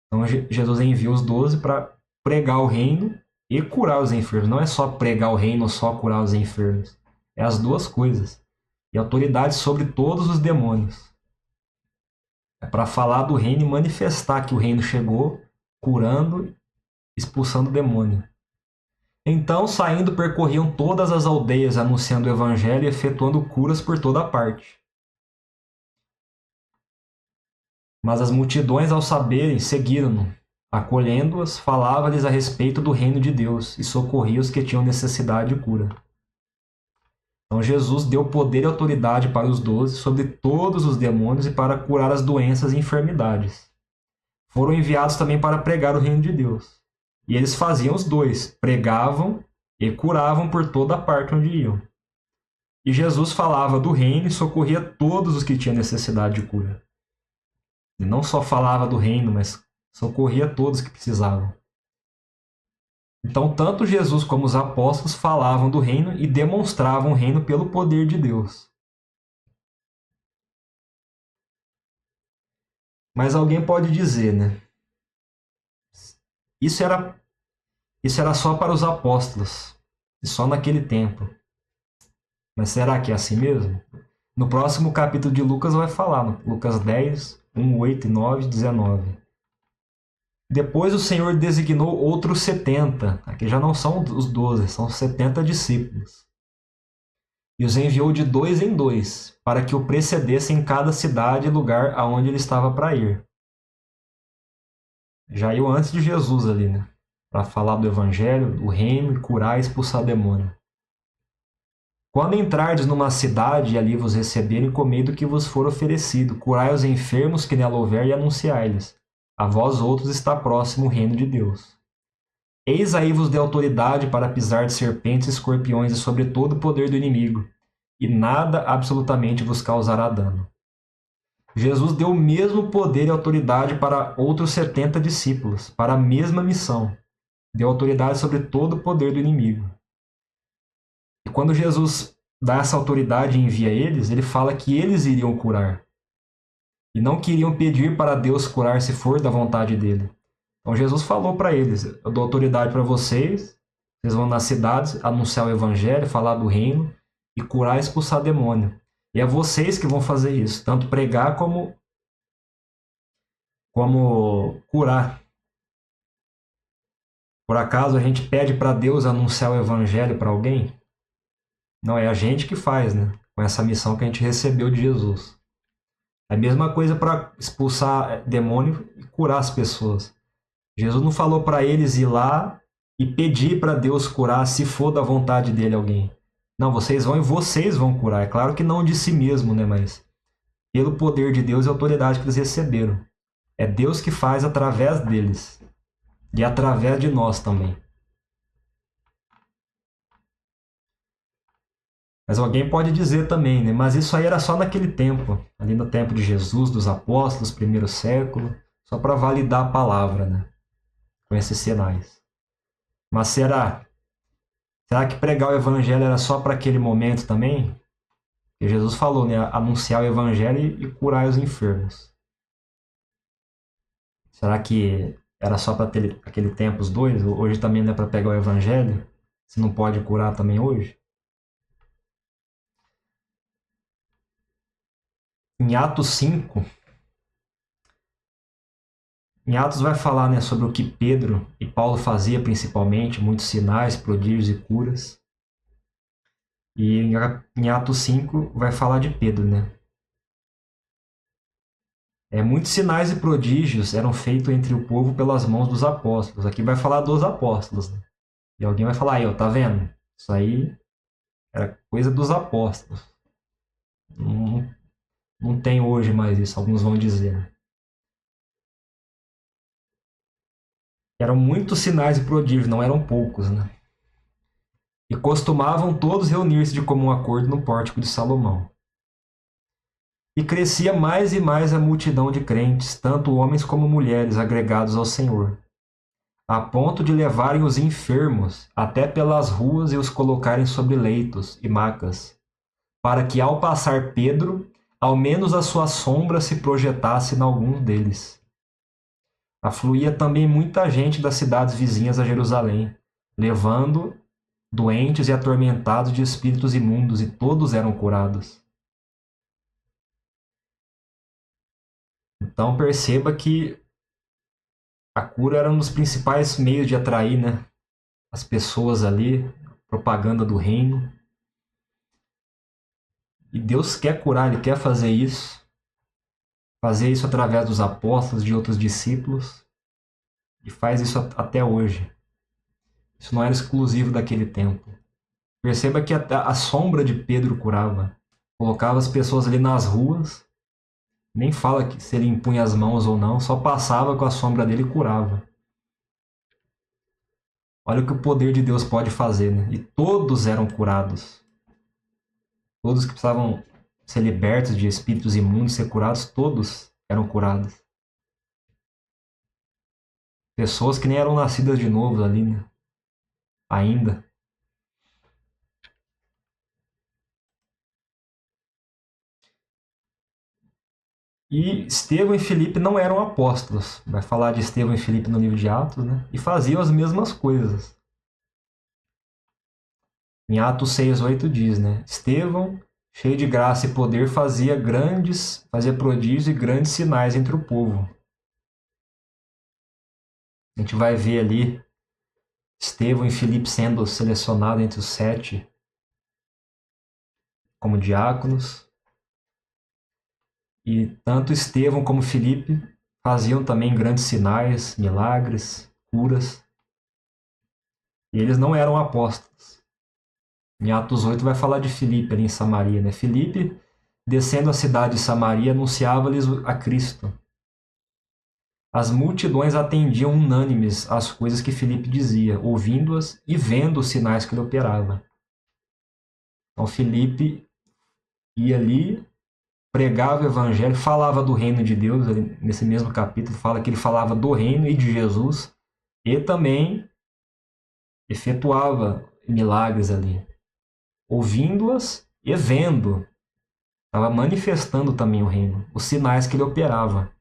Então Jesus enviou os 12 para pregar o reino e curar os enfermos. Não é só pregar o reino ou só curar os enfermos. É as duas coisas. E autoridade sobre todos os demônios. É para falar do reino e manifestar que o reino chegou, curando, expulsando o demônio. Então, saindo, percorriam todas as aldeias, anunciando o evangelho e efetuando curas por toda parte. Mas as multidões, ao saberem, seguiram-no. Acolhendo-as, falava-lhes a respeito do reino de Deus e socorria os que tinham necessidade de cura. Então Jesus deu poder e autoridade para os 12 sobre todos os demônios e para curar as doenças e enfermidades. Foram enviados também para pregar o reino de Deus. E eles faziam os dois, pregavam e curavam por toda a parte onde iam. E Jesus falava do reino e socorria todos os que tinham necessidade de cura. E não só falava do reino, mas socorria todos que precisavam. Então, tanto Jesus como os apóstolos falavam do reino e demonstravam o reino pelo poder de Deus. Mas alguém pode dizer, né? Isso era só para os apóstolos, e só naquele tempo. Mas será que é assim mesmo? No próximo capítulo de Lucas vai falar, no Lucas 10, 1, 8, 9 e 19. Depois o Senhor designou outros 70. Aqui já não são os 12, são 70 discípulos. E os enviou de 2 em 2, para que o precedessem em cada cidade e lugar aonde ele estava para ir. Já iam antes de Jesus ali, né? Para falar do evangelho, do reino e curar e expulsar demônio. Quando entrardes numa cidade e ali vos receberem, comei do que vos for oferecido, curai os enfermos que nela houver e anunciai-lhes. A vós outros está próximo o reino de Deus. Eis aí vos dê autoridade para pisar de serpentes e escorpiões e sobre todo o poder do inimigo, e nada absolutamente vos causará dano. Jesus deu o mesmo poder e autoridade para outros 70 discípulos, para a mesma missão. Deu autoridade sobre todo o poder do inimigo. E quando Jesus dá essa autoridade e envia eles, ele fala que eles iriam curar. E não queriam pedir para Deus curar se for da vontade dele. Então Jesus falou para eles: eu dou autoridade para vocês, vocês vão nas cidades anunciar o evangelho, falar do reino e curar e expulsar demônio. E é vocês que vão fazer isso, tanto pregar como curar. Por acaso a gente pede para Deus anunciar o evangelho para alguém? Não, é a gente que faz, né? Com essa missão que a gente recebeu de Jesus. É a mesma coisa para expulsar demônio e curar as pessoas. Jesus não falou para eles ir lá e pedir para Deus curar se for da vontade dele alguém. Não, vocês vão e vocês vão curar. É claro que não de si mesmo, né? Mas pelo poder de Deus e a autoridade que eles receberam. É Deus que faz através deles. E através de nós também. Mas alguém pode dizer também, né? Mas isso aí era só naquele tempo. Ali no tempo de Jesus, dos apóstolos, primeiro século. Só para validar a palavra, né? Com esses sinais. Mas será? Será que pregar o evangelho era só para aquele momento também? Porque Jesus falou, né? Anunciar o evangelho e curar os enfermos. Será que era só para aquele tempo os dois? Hoje também não é para pegar o evangelho? Se não pode curar também hoje? Em Atos 5, em Atos vai falar, né, sobre o que Pedro e Paulo fazia principalmente, muitos sinais, prodígios e curas. E em Atos 5 vai falar de Pedro, né? Muitos sinais e prodígios eram feitos entre o povo pelas mãos dos apóstolos. Aqui vai falar dos apóstolos, né? E alguém vai falar, aí, ó, tá vendo? Isso aí era coisa dos apóstolos. Não, não tem hoje mais isso, alguns vão dizer. Eram muitos sinais e prodígios, não eram poucos, né? E costumavam todos reunir-se de comum acordo no pórtico de Salomão. E crescia mais e mais a multidão de crentes, tanto homens como mulheres, agregados ao Senhor, a ponto de levarem os enfermos até pelas ruas e os colocarem sobre leitos e macas, para que ao passar Pedro, ao menos a sua sombra se projetasse em algum deles. Afluía também muita gente das cidades vizinhas a Jerusalém, levando doentes e atormentados de espíritos imundos, e todos eram curados. Então perceba que a cura era um dos principais meios de atrair, né, as pessoas ali, propaganda do reino. E Deus quer curar, Ele quer fazer isso através dos apóstolos, de outros discípulos, e faz isso até hoje. Isso não era exclusivo daquele tempo. Perceba que a sombra de Pedro curava. Colocava as pessoas ali nas ruas, nem fala que se ele impunha as mãos ou não, só passava com a sombra dele e curava. Olha o que o poder de Deus pode fazer, né? E todos eram curados. Todos que precisavam ser libertos de espíritos imundos, ser curados, todos eram curados. Pessoas que nem eram nascidas de novo ali, né? Ainda. E Estevão e Filipe não eram apóstolos. Vai falar de Estevão e Filipe no livro de Atos, né? E faziam as mesmas coisas. Em Atos 6:8 diz, né? Estevão, cheio de graça e poder, fazia prodígios e grandes sinais entre o povo. A gente vai ver ali Estevão e Filipe sendo selecionados entre os 7 como diáconos. E tanto Estevão como Filipe faziam também grandes sinais, milagres, curas. E eles não eram apóstolos. Em Atos 8 vai falar de Filipe ali em Samaria, né? Filipe, descendo a cidade de Samaria, anunciava-lhes a Cristo. As multidões atendiam unânimes às coisas que Filipe dizia, ouvindo-as e vendo os sinais que ele operava. Então Filipe ia ali, pregava o evangelho, falava do reino de Deus, nesse mesmo capítulo fala que ele falava do reino e de Jesus, e também efetuava milagres ali, ouvindo-as e vendo. Estava manifestando também o reino, os sinais que ele operava.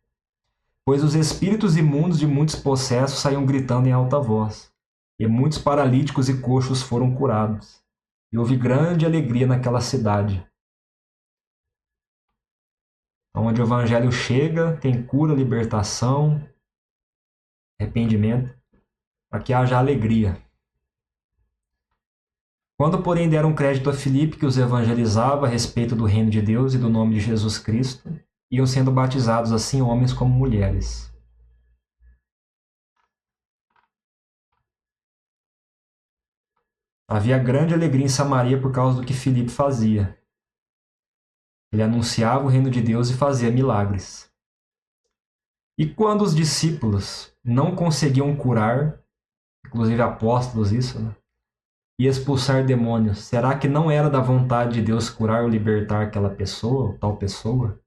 Pois os espíritos imundos de muitos possessos saíam gritando em alta voz, e muitos paralíticos e coxos foram curados. E houve grande alegria naquela cidade. Onde o evangelho chega, tem cura, libertação, arrependimento, para que haja alegria. Quando, porém, deram crédito a Filipe, que os evangelizava a respeito do reino de Deus e do nome de Jesus Cristo, iam sendo batizados assim homens como mulheres. Havia grande alegria em Samaria por causa do que Filipe fazia. Ele anunciava o reino de Deus e fazia milagres. E quando os discípulos não conseguiam curar, inclusive apóstolos isso, né? E expulsar demônios, será que não era da vontade de Deus curar ou libertar aquela pessoa, ou tal pessoa?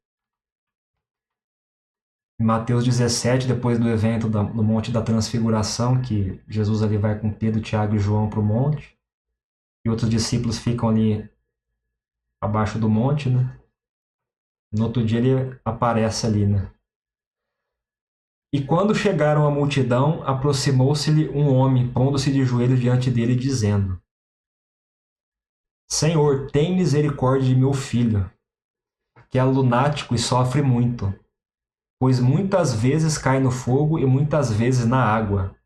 Em Mateus 17, depois do evento no Monte da Transfiguração, que Jesus ali vai com Pedro, Tiago e João para o monte, e outros discípulos ficam ali abaixo do monte, né? No outro dia ele aparece ali, né? E quando chegaram à multidão, aproximou-se-lhe um homem, pondo-se de joelhos diante dele, dizendo: Senhor, tem misericórdia de meu filho, que é lunático e sofre muito, pois muitas vezes cai no fogo e muitas vezes na água.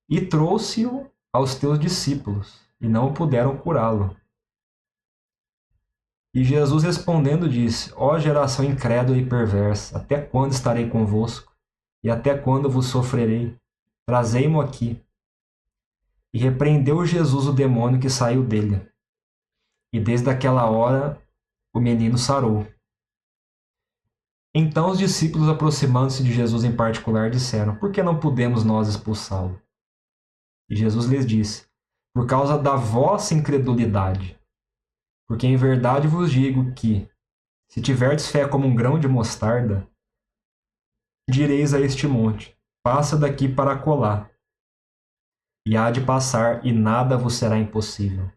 E trouxe-o aos teus discípulos, e não puderam curá-lo. E Jesus respondendo disse: Ó geração incrédula e perversa, até quando estarei convosco? E até quando vos sofrerei? Trazei-mo aqui. E repreendeu Jesus o demônio que saiu dele. E desde aquela hora o menino sarou. Então os discípulos, aproximando-se de Jesus em particular, disseram: Por que não podemos nós expulsá-lo? E Jesus lhes disse: Por causa da vossa incredulidade. Porque em verdade vos digo que, se tiverdes fé como um grão de mostarda, direis a este monte: Passa daqui para acolá. E há de passar, e nada vos será impossível.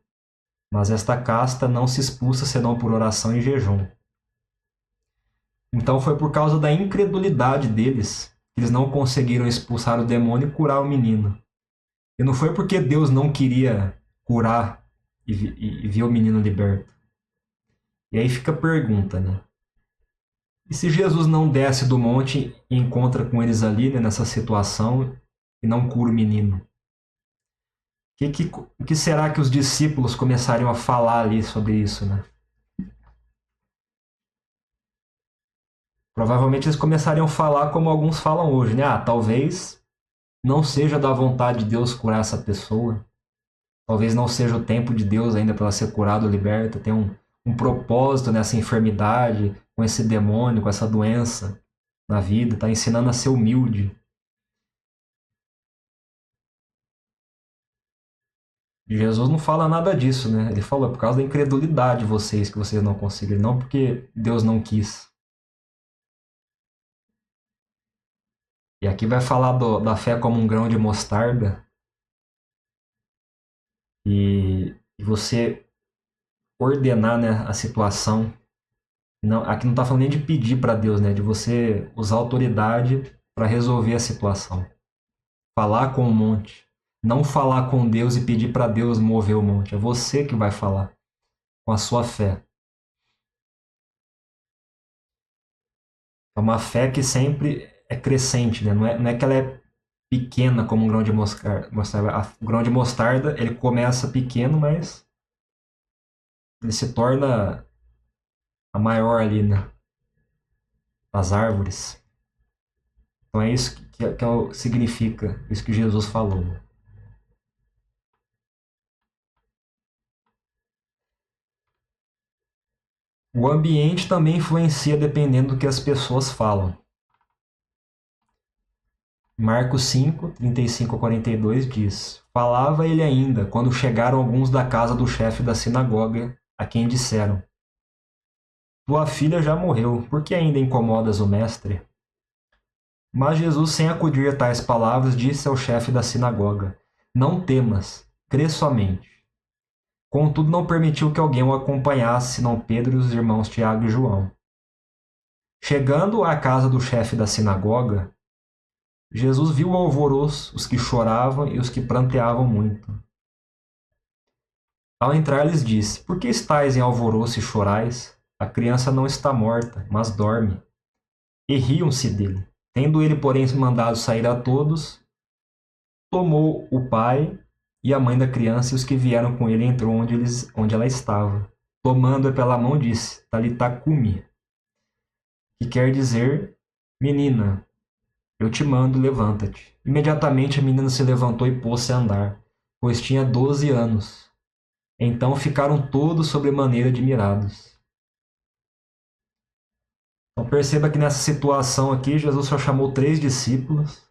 Mas esta casta não se expulsa senão por oração e jejum. Então foi por causa da incredulidade deles que eles não conseguiram expulsar o demônio e curar o menino. E não foi porque Deus não queria curar e ver o menino liberto. E aí fica a pergunta, né? E se Jesus não desce do monte e encontra com eles ali, né, nessa situação, e não cura o menino? O que será que os discípulos começariam a falar ali sobre isso, né? Provavelmente eles começariam a falar como alguns falam hoje, né? Ah, talvez não seja da vontade de Deus curar essa pessoa. Talvez não seja o tempo de Deus ainda para ela ser curada ou liberta. Tem um propósito nessa enfermidade, com esse demônio, com essa doença na vida. Está ensinando a ser humilde. E Jesus não fala nada disso, né? Ele fala por causa da incredulidade de vocês que vocês não conseguiram, não porque Deus não quis. E aqui vai falar da fé como um grão de mostarda. E você ordenar, né, a situação. Não, aqui não está falando nem de pedir para Deus, né? De você usar autoridade para resolver a situação. Falar com o monte. Não falar com Deus e pedir para Deus mover o monte. É você que vai falar com a sua fé. É uma fé que sempre é crescente, né? Não é que ela é pequena como um grão de mostarda. O grão de mostarda, ele começa pequeno, mas ele se torna a maior ali, né? Das árvores. Então é isso que significa, isso que Jesus falou. O ambiente também influencia dependendo do que as pessoas falam. Marcos 5, 35 a 42 diz: Falava ele ainda, quando chegaram alguns da casa do chefe da sinagoga, a quem disseram: Tua filha já morreu, por que ainda incomodas o mestre? Mas Jesus, sem acudir a tais palavras, disse ao chefe da sinagoga: Não temas, crê somente. Contudo, não permitiu que alguém o acompanhasse, senão Pedro e os irmãos Tiago e João. Chegando à casa do chefe da sinagoga, Jesus viu o alvoroço, os que choravam e os que pranteavam muito. Ao entrar, lhes disse: Por que estáis em alvoroço e chorais? A criança não está morta, mas dorme. E riam-se dele. Tendo ele, porém, mandado sair a todos, tomou o pai e a mãe da criança e os que vieram com ele entrou onde ela estava. Tomando-a pela mão, disse: Talitá cumi, que quer dizer: Menina, eu te mando, levanta-te. Imediatamente a menina se levantou e pôs-se a andar, pois tinha 12 anos. Então ficaram todos sobremaneira admirados. Então perceba que nessa situação aqui, Jesus só chamou 3 discípulos.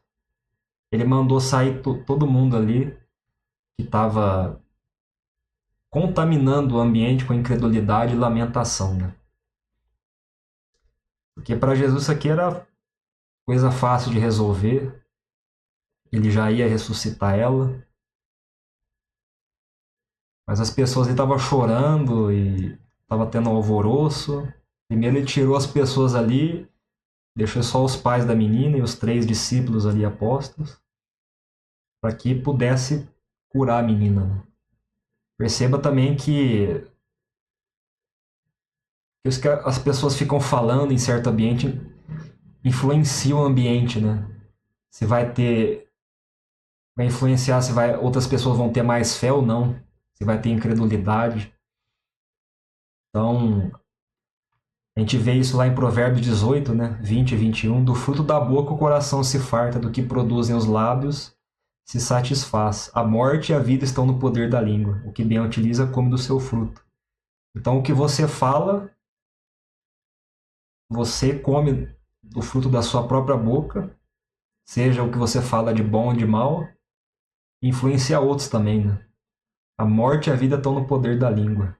Ele mandou sair todo mundo ali que estava contaminando o ambiente com incredulidade e lamentação, né? Porque para Jesus isso aqui era coisa fácil de resolver. Ele já ia ressuscitar ela. Mas as pessoas estavam chorando e estava tendo um alvoroço. Primeiro ele tirou as pessoas ali, deixou só os pais da menina e os 3 discípulos ali apóstolos, para que pudesse curar a menina, né? Perceba também que isso que as pessoas ficam falando em certo ambiente influencia o ambiente, né? Se vai ter, vai influenciar se outras pessoas vão ter mais fé ou não, se vai ter incredulidade. Então, a gente vê isso lá em Provérbios 18, né? 20 e 21. Do fruto da boca o coração se farta, do que produzem os lábios se satisfaz. A morte e a vida estão no poder da língua. O que bem utiliza come do seu fruto. Então, o que você fala, você come do fruto da sua própria boca, seja o que você fala de bom ou de mal, e influencia outros também, né? A morte e a vida estão no poder da língua.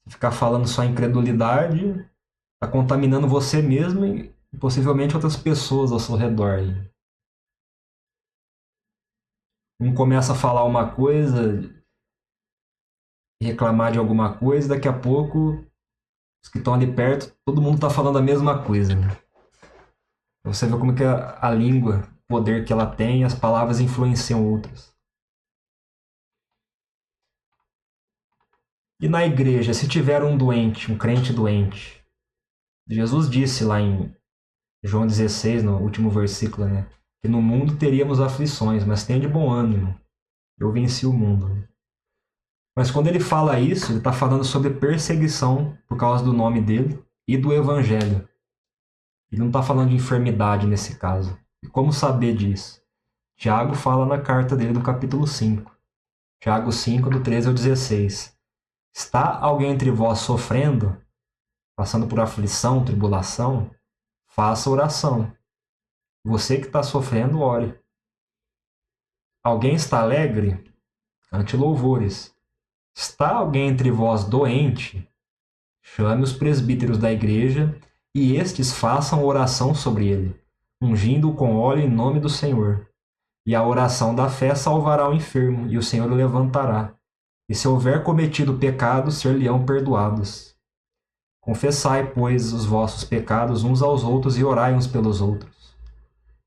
Ficar falando só incredulidade, está contaminando você mesmo e possivelmente outras pessoas ao seu redor. Um começa a falar uma coisa e reclamar de alguma coisa, daqui a pouco os que estão ali perto, todo mundo está falando a mesma coisa, né? Você vê como que a língua, o poder que ela tem, as palavras influenciam outras. E na igreja, se tiver um doente, um crente doente, Jesus disse lá em João 16, no último versículo, né? que no mundo teríamos aflições, mas tenha de bom ânimo. Eu venci o mundo. Mas quando ele fala isso, ele está falando sobre perseguição por causa do nome dele e do evangelho. Ele não está falando de enfermidade nesse caso. E como saber disso? Tiago fala na carta dele do capítulo 5. Tiago 5, do 13 ao 16. Está alguém entre vós sofrendo, passando por aflição, tribulação? Faça oração. Você que está sofrendo, ore. Alguém está alegre? Cante louvores. Está alguém entre vós doente? Chame os presbíteros da igreja e estes façam oração sobre ele, ungindo-o com óleo em nome do Senhor. E a oração da fé salvará o enfermo, e o Senhor o levantará. E se houver cometido pecado, ser-lhe-ão perdoados. Confessai, pois, os vossos pecados uns aos outros e orai uns pelos outros,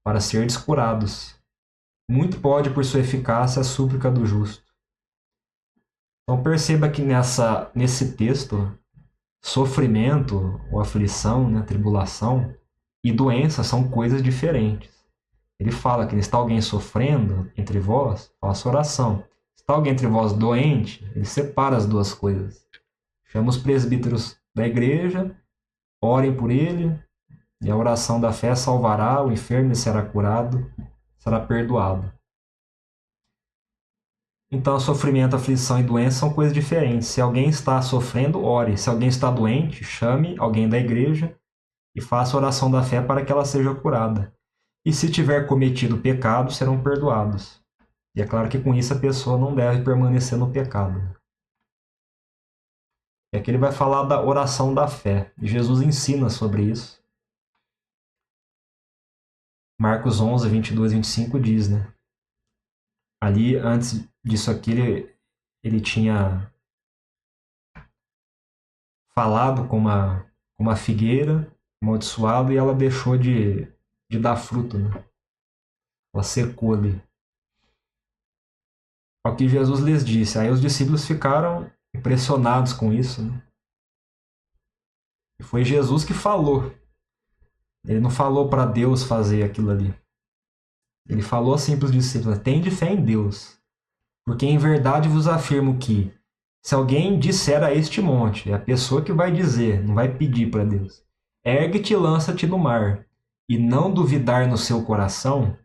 para serdes curados. Muito pode, por sua eficácia, a súplica do justo. Então perceba que nesse texto, sofrimento ou aflição, né, tribulação e doença são coisas diferentes. Ele fala que está alguém sofrendo entre vós, faça oração. Está alguém entre vós doente, ele separa as duas coisas. Chama os presbíteros da igreja, orem por ele, e a oração da fé salvará, o enfermo será curado, será perdoado. Então, sofrimento, aflição e doença são coisas diferentes. Se alguém está sofrendo, ore. Se alguém está doente, chame alguém da igreja e faça a oração da fé para que ela seja curada. E se tiver cometido pecado, serão perdoados. E é claro que com isso a pessoa não deve permanecer no pecado. E aqui ele vai falar da oração da fé. E Jesus ensina sobre isso. Marcos 11, 22 e 25 diz, né? Ali, antes disso aqui, ele tinha falado com uma figueira amaldiçoada e ela deixou de dar fruto, né? Ela secou ali. Ao que Jesus lhes disse. Aí os discípulos ficaram impressionados com isso, né? E foi Jesus que falou. Ele não falou para Deus fazer aquilo ali. Ele falou assim para os discípulos: tende fé em Deus, porque em verdade vos afirmo que, se alguém disser a este monte, é a pessoa que vai dizer, não vai pedir para Deus, ergue-te e lança-te no mar, e não duvidar no seu coração,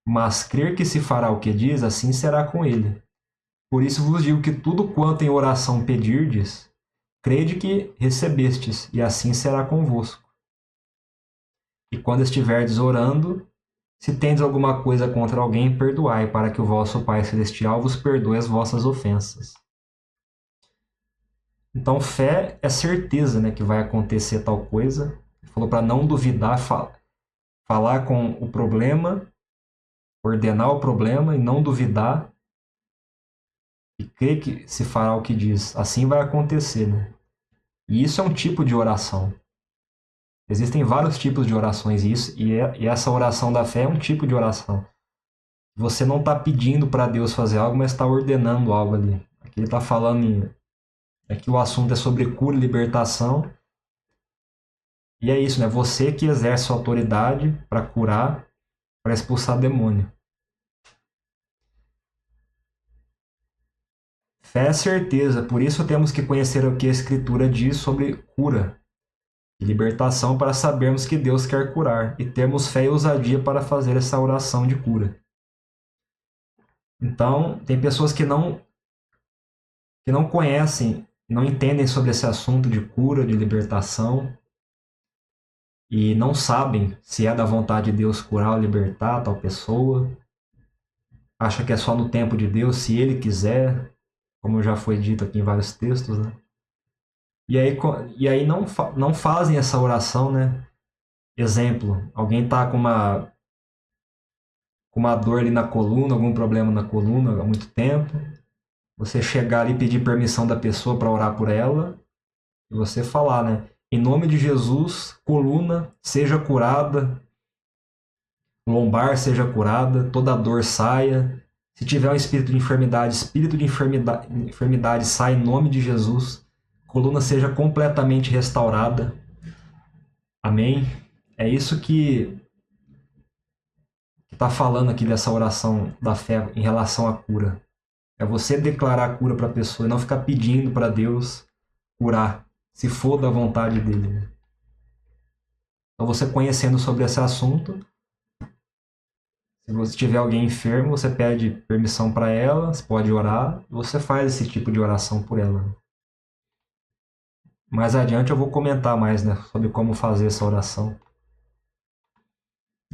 mas crer que se fará o que diz, assim será com ele. Por isso vos digo que tudo quanto em oração pedirdes, crede que recebestes, e assim será convosco. E quando estiverdes orando, se tendes alguma coisa contra alguém, perdoai, para que o vosso Pai Celestial vos perdoe as vossas ofensas. Então, fé é certeza, né, que vai acontecer tal coisa. Ele falou para não duvidar, falar com o problema, ordenar o problema e não duvidar. E crer que se fará o que diz. Assim vai acontecer, né? E isso é um tipo de oração. Existem vários tipos de orações e essa oração da fé é um tipo de oração. Você não está pedindo para Deus fazer algo, mas está ordenando algo ali. Aqui ele está falando aqui o assunto é sobre cura e libertação. E é isso, né? Você que exerce sua autoridade para curar, para expulsar demônio. Fé é certeza, por isso temos que conhecer o que a Escritura diz sobre cura e libertação para sabermos que Deus quer curar e termos fé e ousadia para fazer essa oração de cura. Então, tem pessoas que não conhecem, não entendem sobre esse assunto de cura, de libertação e não sabem se é da vontade de Deus curar ou libertar tal pessoa. Acha que é só no tempo de Deus, se Ele quiser, como já foi dito aqui em vários textos, né? E aí não fazem essa oração, né? Exemplo, alguém está com uma dor ali na coluna, algum problema na coluna há muito tempo. Você chegar ali e pedir permissão da pessoa para orar por ela. E você falar, né? Em nome de Jesus, coluna seja curada, lombar seja curada, toda dor saia. Se tiver um espírito de enfermidade sai em nome de Jesus. Coluna seja completamente restaurada. Amém? É isso que que está falando aqui dessa oração da fé em relação à cura. É você declarar a cura para a pessoa e não ficar pedindo para Deus curar, se for da vontade dele. Né? Então, você conhecendo sobre esse assunto, se você tiver alguém enfermo, você pede permissão para ela, você pode orar, você faz esse tipo de oração por ela. Né? Mais adiante eu vou comentar mais, né, sobre como fazer essa oração.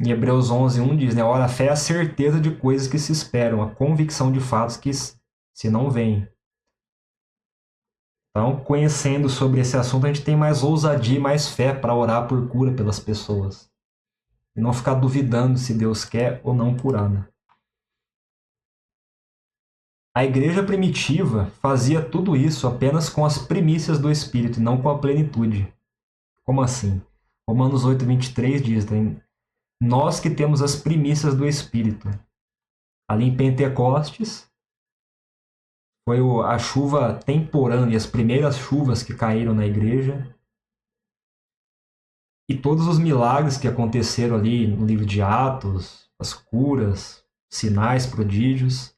Em Hebreus 11:1 diz, né, ora, a fé é a certeza de coisas que se esperam, a convicção de fatos que se não veem. Então, conhecendo sobre esse assunto, a gente tem mais ousadia e mais fé para orar por cura pelas pessoas. E não ficar duvidando se Deus quer ou não curar. Né? A igreja primitiva fazia tudo isso apenas com as primícias do Espírito e não com a plenitude. Como assim? Romanos 8:23 diz, né? Nós que temos as primícias do Espírito. Ali em Pentecostes, foi a chuva temporânea, as primeiras chuvas que caíram na igreja. E todos os milagres que aconteceram ali no livro de Atos, as curas, sinais, prodígios,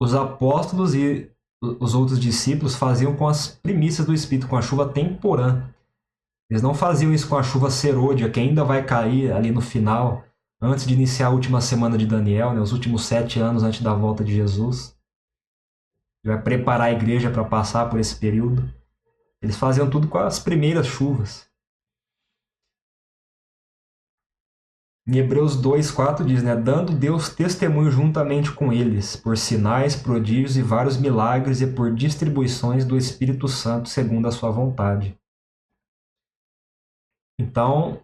os apóstolos e os outros discípulos faziam com as primícias do Espírito, com a chuva temporã. Eles não faziam isso com a chuva serôdia, que ainda vai cair ali no final, antes de iniciar a última semana de Daniel, né, os últimos 7 anos antes da volta de Jesus. Ele vai preparar a igreja para passar por esse período. Eles faziam tudo com as primeiras chuvas. Em Hebreus 2:4 diz, né, dando Deus testemunho juntamente com eles, por sinais, prodígios e vários milagres e por distribuições do Espírito Santo segundo a sua vontade. Então,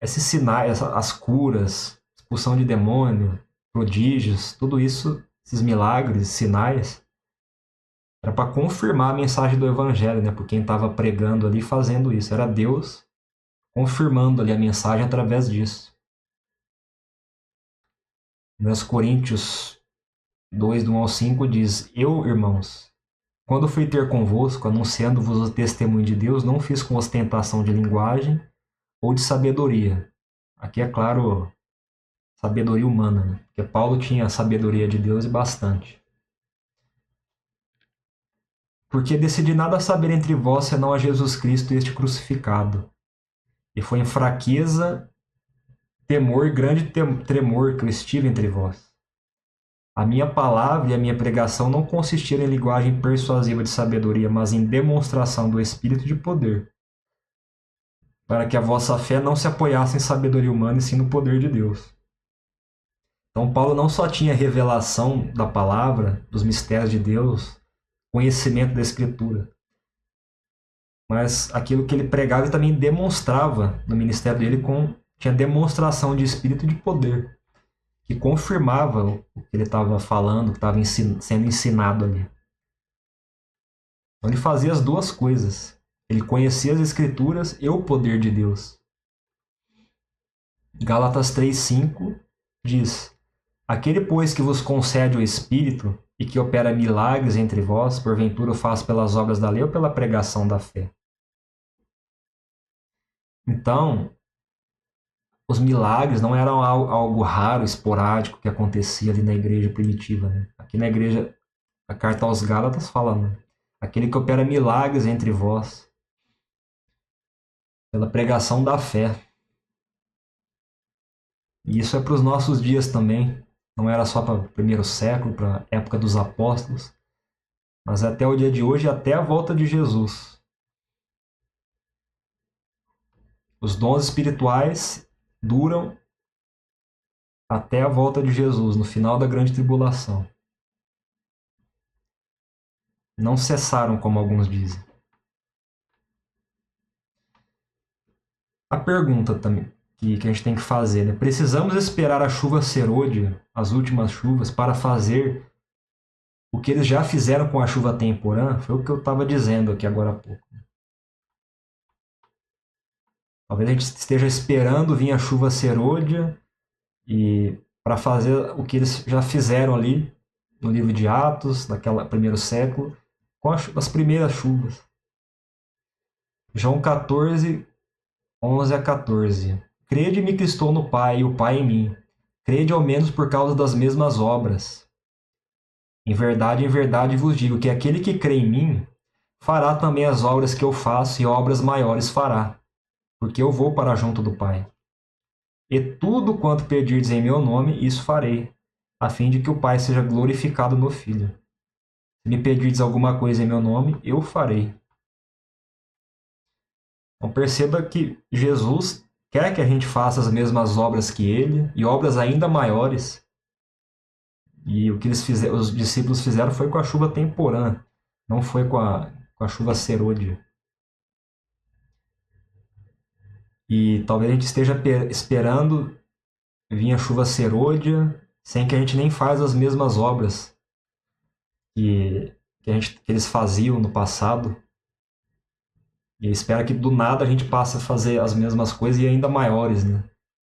esses sinais, as curas, expulsão de demônio, prodígios, tudo isso, esses milagres, sinais, era para confirmar a mensagem do Evangelho, né, por quem estava pregando ali, fazendo isso. Era Deus confirmando ali a mensagem através disso. 1 Coríntios 2, do 1 ao 5 diz, eu, irmãos, quando fui ter convosco, anunciando-vos o testemunho de Deus, não fiz com ostentação de linguagem ou de sabedoria. Aqui é claro, sabedoria humana, né? Porque Paulo tinha a sabedoria de Deus e bastante. Porque decidi nada saber entre vós, senão a Jesus Cristo e este crucificado. E foi em fraqueza, temor, grande tremor que eu estive entre vós. A minha palavra e a minha pregação não consistiram em linguagem persuasiva de sabedoria, mas em demonstração do Espírito de poder, para que a vossa fé não se apoiasse em sabedoria humana, e sim no poder de Deus. Então, Paulo não só tinha revelação da palavra, dos mistérios de Deus, conhecimento da Escritura, mas aquilo que ele pregava ele também demonstrava no ministério dele, tinha demonstração de Espírito e de poder, que confirmava o que ele estava falando, o que estava sendo ensinado ali. Então, ele fazia as duas coisas. Ele conhecia as Escrituras e o poder de Deus. Gálatas 3:5 diz, aquele, pois, que vos concede o Espírito e que opera milagres entre vós, porventura o faz pelas obras da lei ou pela pregação da fé? Então, os milagres não eram algo raro, esporádico, que acontecia ali na igreja primitiva. Né? Aqui na igreja, a carta aos Gálatas fala, né? Aquele que opera milagres entre vós, pela pregação da fé. E isso é para os nossos dias também. Não era só para o primeiro século, para a época dos apóstolos, mas até o dia de hoje, até a volta de Jesus. Os dons espirituais duram até a volta de Jesus, no final da grande tribulação. Não cessaram, como alguns dizem. A pergunta também que a gente tem que fazer, né? Precisamos esperar a chuva serôdia, as últimas chuvas, para fazer o que eles já fizeram com a chuva temporã? Foi o que eu estava dizendo aqui agora há pouco. Talvez a gente esteja esperando vir a chuva serôdia e para fazer o que eles já fizeram ali no livro de Atos, naquele primeiro século, com as primeiras chuvas. João 14, 11 a 14. Crede-me que estou no Pai e o Pai em mim. crede ao menos por causa das mesmas obras. Em verdade vos digo que aquele que crê em mim fará também as obras que eu faço e obras maiores fará, porque eu vou para junto do Pai. E tudo quanto pedirdes em meu nome, isso farei, a fim de que o Pai seja glorificado no Filho. Se me pedirdes alguma coisa em meu nome, eu farei. Então perceba que Jesus quer que a gente faça as mesmas obras que ele e obras ainda maiores. E o que os discípulos fizeram foi com a chuva temporã, não foi com a chuva serôdia. E talvez a gente esteja esperando vir a chuva serôdia, sem que a gente nem faz as mesmas obras que eles faziam no passado. E espera que do nada a gente passe a fazer as mesmas coisas e ainda maiores, né?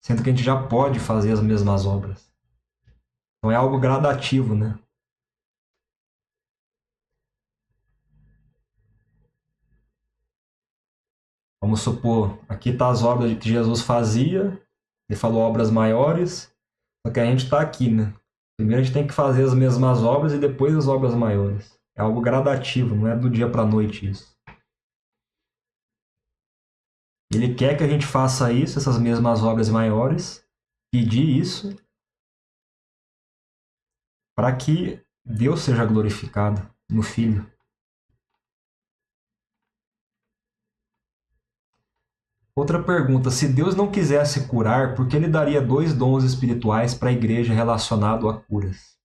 Sendo que a gente já pode fazer as mesmas obras. Então é algo gradativo, né? Vamos supor, aqui está as obras que Jesus fazia, ele falou obras maiores, só que a gente está aqui, né? Primeiro a gente tem que fazer as mesmas obras e depois as obras maiores. É algo gradativo, não é do dia para a noite isso. Ele quer que a gente faça isso, essas mesmas obras maiores, pedir isso, para que Deus seja glorificado no Filho. Outra pergunta: se Deus não quisesse curar, por que ele daria 2 dons espirituais para a igreja relacionados a curas?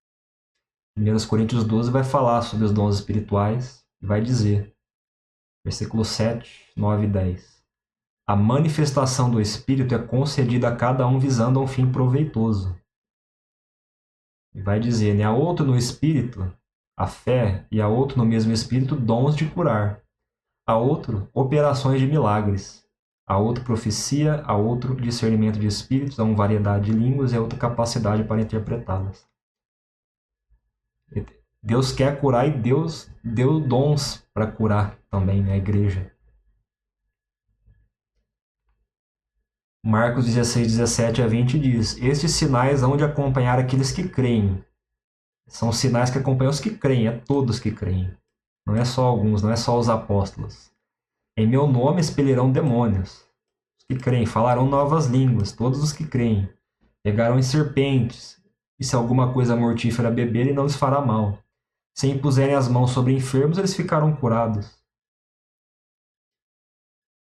1 Coríntios 12 vai falar sobre os dons espirituais e vai dizer, versículos 7, 9 e 10. A manifestação do Espírito é concedida a cada um visando a um fim proveitoso. E vai dizer, né? A outro no Espírito, a fé, e a outro no mesmo Espírito, dons de curar. A outro, operações de milagres. A outro, profecia. A outro, discernimento de espíritos. A um, variedade de línguas. E a outra, capacidade para interpretá-las. Deus quer curar e Deus deu dons para curar também na igreja. Marcos 16, 17 a 20 diz: estes sinais hão de acompanhar aqueles que creem. São sinais que acompanham os que creem, é todos que creem. Não é só alguns, não é só os apóstolos. Em meu nome expelirão demônios. Os que creem falarão novas línguas, todos os que creem. Pegarão em serpentes, e se alguma coisa mortífera beberem, não lhes fará mal. Se impuserem as mãos sobre enfermos, eles ficarão curados.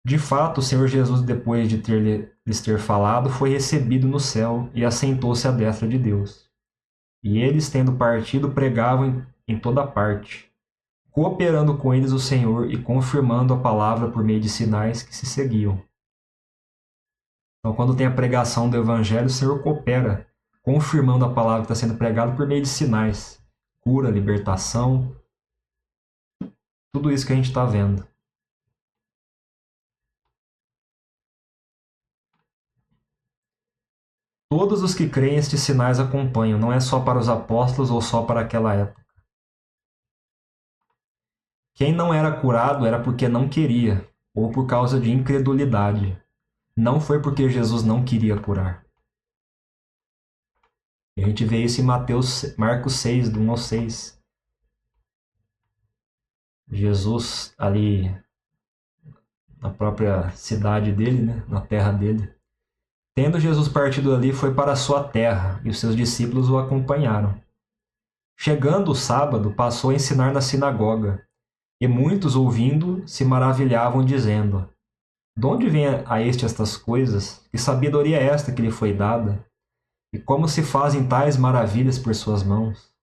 De fato, o Senhor Jesus, depois de lhes ter falado, foi recebido no céu e assentou-se à destra de Deus. E eles, tendo partido, pregavam em toda parte, cooperando com eles o Senhor e confirmando a palavra por meio de sinais que se seguiam. Então, quando tem a pregação do Evangelho, o Senhor coopera, confirmando a palavra que está sendo pregada por meio de sinais. Cura, libertação, tudo isso que a gente está vendo. Todos os que creem estes sinais acompanham, não é só para os apóstolos ou só para aquela época. Quem não era curado era porque não queria, ou por causa de incredulidade. Não foi porque Jesus não queria curar. A gente vê isso em Marcos 6, do 1 ao 6. Jesus ali na própria cidade dele, né? Na terra dele. Tendo Jesus partido ali, foi para a sua terra, e os seus discípulos o acompanharam. Chegando o sábado, passou a ensinar na sinagoga, e muitos, ouvindo, se maravilhavam, dizendo: de onde vem a este estas coisas? Que sabedoria é esta que lhe foi dada? E como se fazem tais maravilhas por suas mãos?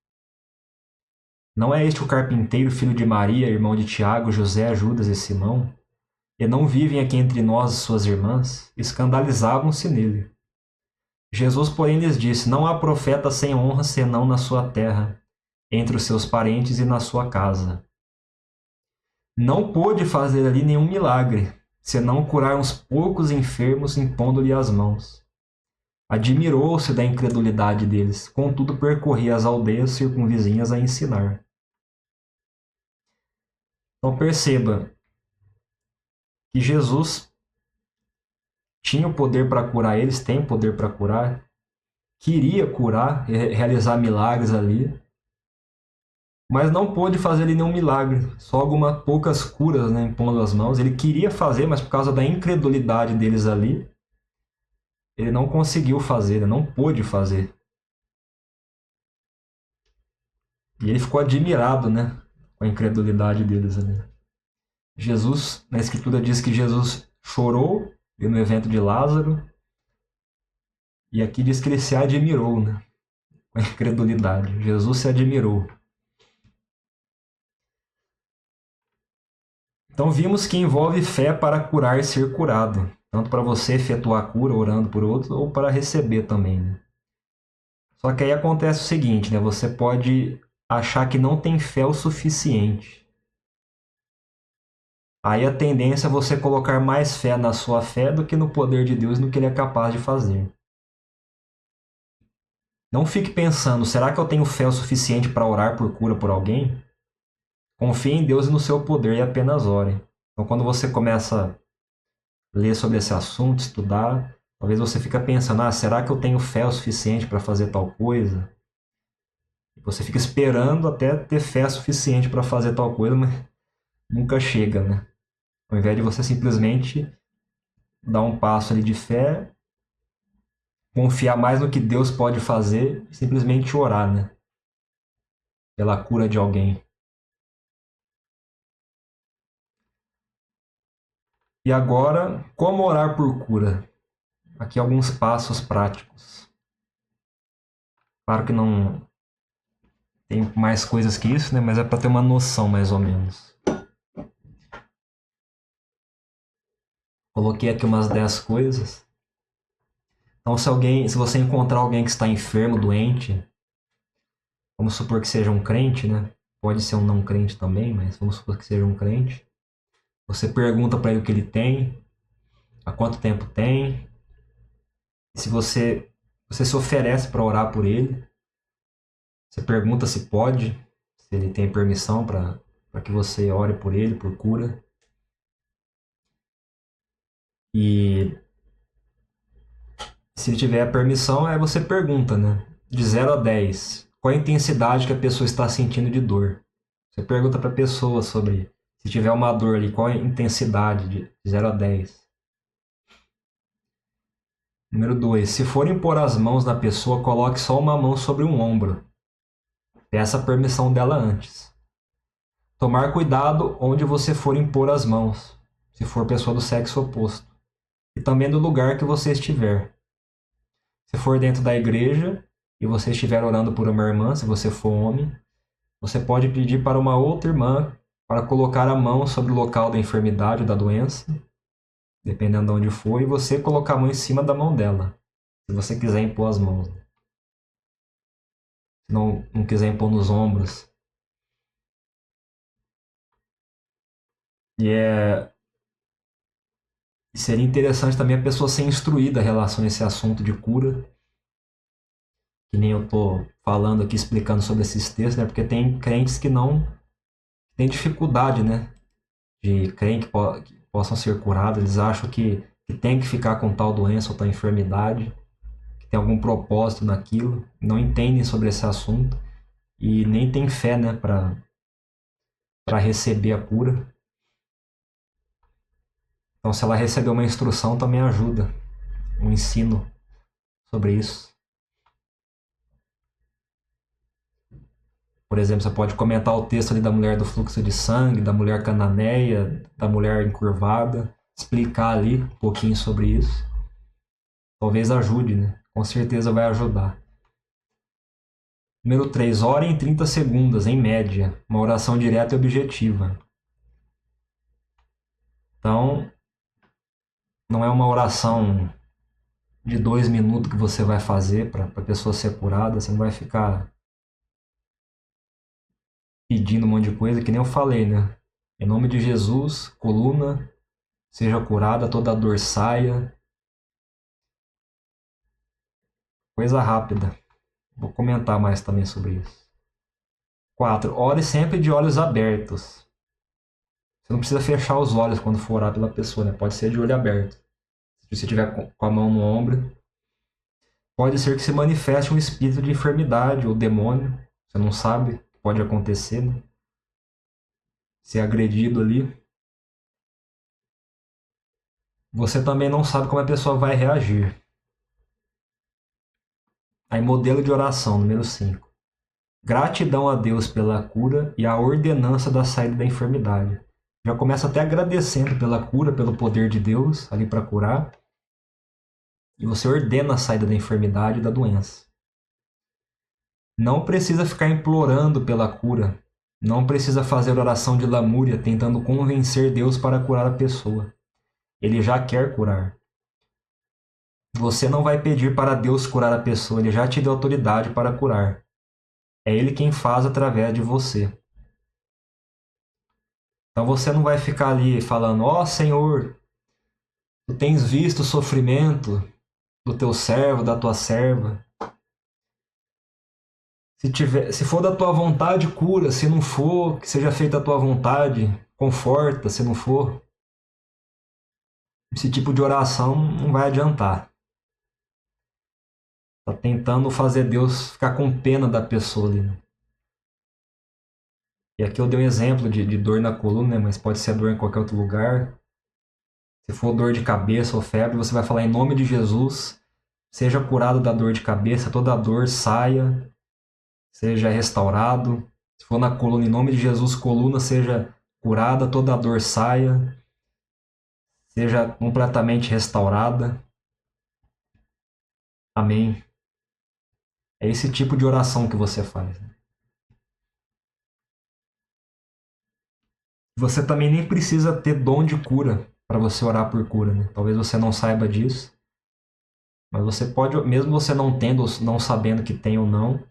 Não é este o carpinteiro, filho de Maria, irmão de Tiago, José, Judas e Simão? E não vivem aqui entre nós suas irmãs? Escandalizavam-se nele. Jesus, porém, lhes disse: não há profeta sem honra senão na sua terra, entre os seus parentes e na sua casa. Não pôde fazer ali nenhum milagre, senão curar uns poucos enfermos impondo-lhe as mãos. Admirou-se da incredulidade deles, contudo percorria as aldeias circunvizinhas a ensinar. Então perceba que Jesus tinha o poder para curar eles, tem o poder para curar, queria curar, realizar milagres ali, mas não pôde fazer ali nenhum milagre, só algumas poucas curas, né, impondo as mãos. Ele queria fazer, mas por causa da incredulidade deles ali, ele não conseguiu fazer, ele não pôde fazer. E ele ficou admirado, né, com a incredulidade deles ali. Jesus, na escritura diz que Jesus chorou no evento de Lázaro, e aqui diz que ele se admirou, né, com a incredulidade. Jesus se admirou. Então vimos que envolve fé para curar e ser curado. Tanto para você efetuar a cura orando por outro, ou para receber também, né? Só que aí acontece o seguinte, né? Você pode achar que não tem fé o suficiente. Aí a tendência é você colocar mais fé na sua fé do que no poder de Deus, no que Ele é capaz de fazer. Não fique pensando, será que eu tenho fé o suficiente para orar por cura por alguém? Confie em Deus e no seu poder e apenas ore. Então quando você começa a ler sobre esse assunto, estudar, talvez você fique pensando, será que eu tenho fé o suficiente para fazer tal coisa? Você fica esperando até ter fé suficiente para fazer tal coisa, mas nunca chega, né? Ao invés de você simplesmente dar um passo ali de fé, confiar mais no que Deus pode fazer e simplesmente orar, né? Pela cura de alguém. E agora, como orar por cura? Aqui alguns passos práticos. Claro que não tem mais coisas que isso, né? Mas é para ter uma noção mais ou menos. Coloquei aqui umas 10 coisas. Então, se você encontrar alguém que está enfermo, doente, vamos supor que seja um crente, né? Pode ser um não crente também, mas vamos supor que seja um crente. Você pergunta para ele o que ele tem, há quanto tempo tem. E se você se oferece para orar por ele, você pergunta se pode, se ele tem permissão para que você ore por ele, por cura. E se ele tiver a permissão, aí você pergunta, né? De 0 a 10, qual a intensidade que a pessoa está sentindo de dor? Você pergunta para a pessoa sobre, se tiver uma dor ali, qual a intensidade de 0 a 10. Número 2, se for impor as mãos na pessoa, coloque só uma mão sobre um ombro. Peça a permissão dela antes. Tomar cuidado onde você for impor as mãos, se for pessoa do sexo oposto. E também do lugar que você estiver. Se for dentro da igreja e você estiver orando por uma irmã, se você for homem, você pode pedir para uma outra irmã para colocar a mão sobre o local da enfermidade ou da doença, dependendo de onde for, e você colocar a mão em cima da mão dela, se você quiser impor as mãos. Se não quiser impor nos ombros. E seria interessante também a pessoa ser instruída em relação a esse assunto de cura, que nem eu estou falando aqui, explicando sobre esses textos, né? Porque tem crentes que não têm dificuldade, né? De creem que possam ser curados, eles acham que tem que ficar com tal doença ou tal enfermidade, que tem algum propósito naquilo, não entendem sobre esse assunto e nem tem fé, né, para receber a cura. Então, se ela receber uma instrução, também ajuda, um ensino sobre isso. Por exemplo, você pode comentar o texto ali da mulher do fluxo de sangue, da mulher cananeia, da mulher encurvada, explicar ali um pouquinho sobre isso. Talvez ajude, né? Com certeza vai ajudar. Número 3. Ore em 30 segundos, em média. Uma oração direta e objetiva. Então, não é uma oração de 2 minutos que você vai fazer para a pessoa ser curada. Você não vai ficar pedindo um monte de coisa, que nem eu falei, né? Em nome de Jesus, coluna seja curada, toda dor saia. Coisa rápida. Vou comentar mais também sobre isso. 4. Ore sempre de olhos abertos. Você não precisa fechar os olhos quando for orar pela pessoa, né? Pode ser de olho aberto. Se você estiver com a mão no ombro. Pode ser que se manifeste um espírito de enfermidade ou demônio. Você não sabe o que pode acontecer, né? Ser agredido ali. Você também não sabe como a pessoa vai reagir. Aí, modelo de oração, número 5. Gratidão a Deus pela cura e a ordenança da saída da enfermidade. Já começa até agradecendo pela cura, pelo poder de Deus ali para curar. E você ordena a saída da enfermidade e da doença. Não precisa ficar implorando pela cura. Não precisa fazer oração de lamúria tentando convencer Deus para curar a pessoa. Ele já quer curar. Você não vai pedir para Deus curar a pessoa, ele já te deu autoridade para curar. É ele quem faz através de você. Então você não vai ficar ali falando: ó Senhor, tu tens visto o sofrimento do teu servo, da tua serva. Se for da tua vontade, cura. Se não for, que seja feita a tua vontade. Conforta, se não for. Esse tipo de oração não vai adiantar. Tá tentando fazer Deus ficar com pena da pessoa ali, né? E aqui eu dei um exemplo de dor na coluna, né? Mas pode ser dor em qualquer outro lugar. Se for dor de cabeça ou febre, você vai falar em nome de Jesus. Seja curado da dor de cabeça, toda a dor saia, seja restaurado. Se for na coluna, em nome de Jesus, coluna seja curada, toda a dor saia, seja completamente restaurada. Amém. É esse tipo de oração que você faz. Você também nem precisa ter dom de cura para você orar por cura, né? Talvez você não saiba disso, mas você pode, mesmo você não tendo, não sabendo que tem ou não,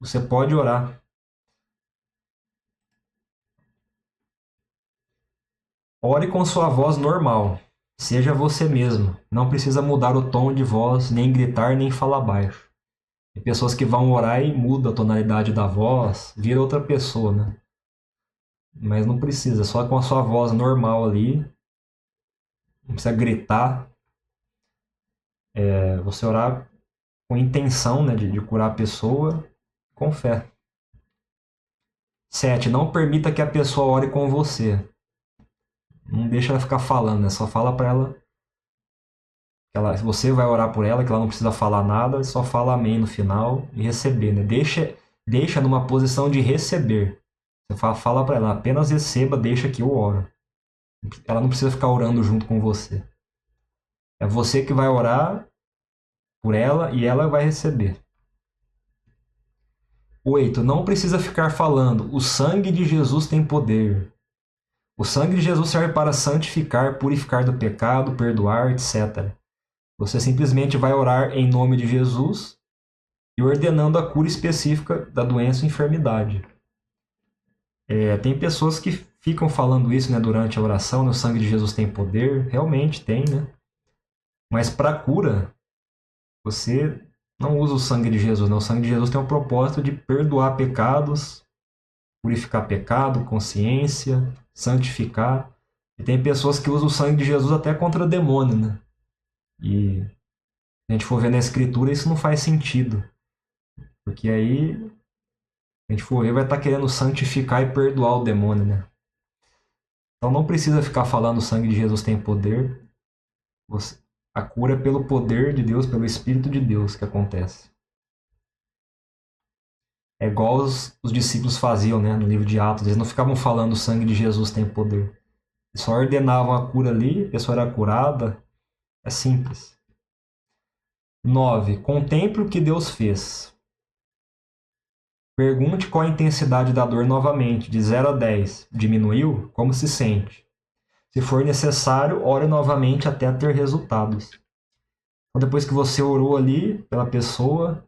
você pode orar. Ore com sua voz normal. Seja você mesmo. Não precisa mudar o tom de voz, nem gritar, nem falar baixo. Tem pessoas que vão orar e mudam a tonalidade da voz, vira outra pessoa, né? Mas não precisa, só com a sua voz normal ali. Não precisa gritar. Você orar com intenção, né, de curar a pessoa com fé. 7. Não permita que a pessoa ore com você. Não deixa ela ficar falando, né? Só fala para ela se você vai orar por ela, que ela não precisa falar nada, só fala amém no final e receber, né? Deixa numa posição de receber. Você fala para ela, apenas receba, deixa que eu oro. Ela não precisa ficar orando junto com você. É você que vai orar por ela e ela vai receber. 8. Não precisa ficar falando, o sangue de Jesus tem poder. O sangue de Jesus serve para santificar, purificar do pecado, perdoar, etc. Você simplesmente vai orar em nome de Jesus e ordenando a cura específica da doença ou enfermidade. Tem pessoas que ficam falando isso, né, durante a oração, né, o sangue de Jesus tem poder. Realmente tem, né? Mas para cura, você não usa o sangue de Jesus, não. O sangue de Jesus tem o propósito de perdoar pecados, purificar pecado, consciência, santificar. E tem pessoas que usam o sangue de Jesus até contra demônio, né? E se a gente for ver na escritura, isso não faz sentido. Porque aí, se a gente for ver, vai estar querendo santificar e perdoar o demônio, né? Então não precisa ficar falando o sangue de Jesus tem poder. A cura é pelo poder de Deus, pelo Espírito de Deus que acontece. É igual os discípulos faziam, né, no livro de Atos. Eles não ficavam falando o sangue de Jesus tem poder. Eles só ordenavam a cura ali, a pessoa era curada. É simples. 9. Contemple o que Deus fez. Pergunte qual a intensidade da dor novamente, de 0 a 10. Diminuiu? Como se sente? Se for necessário, ore novamente até ter resultados. Então, depois que você orou ali pela pessoa,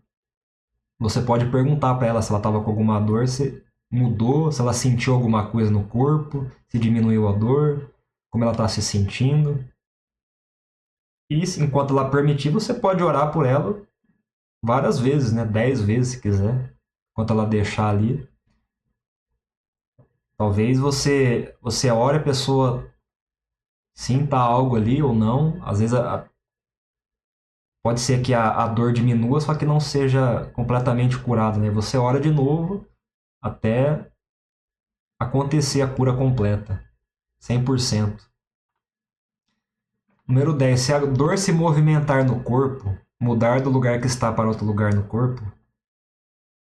você pode perguntar para ela se ela estava com alguma dor, se mudou, se ela sentiu alguma coisa no corpo, se diminuiu a dor, como ela está se sentindo. E enquanto ela permitir, você pode orar por ela várias vezes, né? 10 vezes se quiser, enquanto ela deixar ali. Talvez você ore, a pessoa sinta algo ali ou não. Às vezes Pode ser que a dor diminua, só que não seja completamente curado, né? Você ora de novo até acontecer a cura completa, 100%. Número 10. Se a dor se movimentar no corpo, mudar do lugar que está para outro lugar no corpo.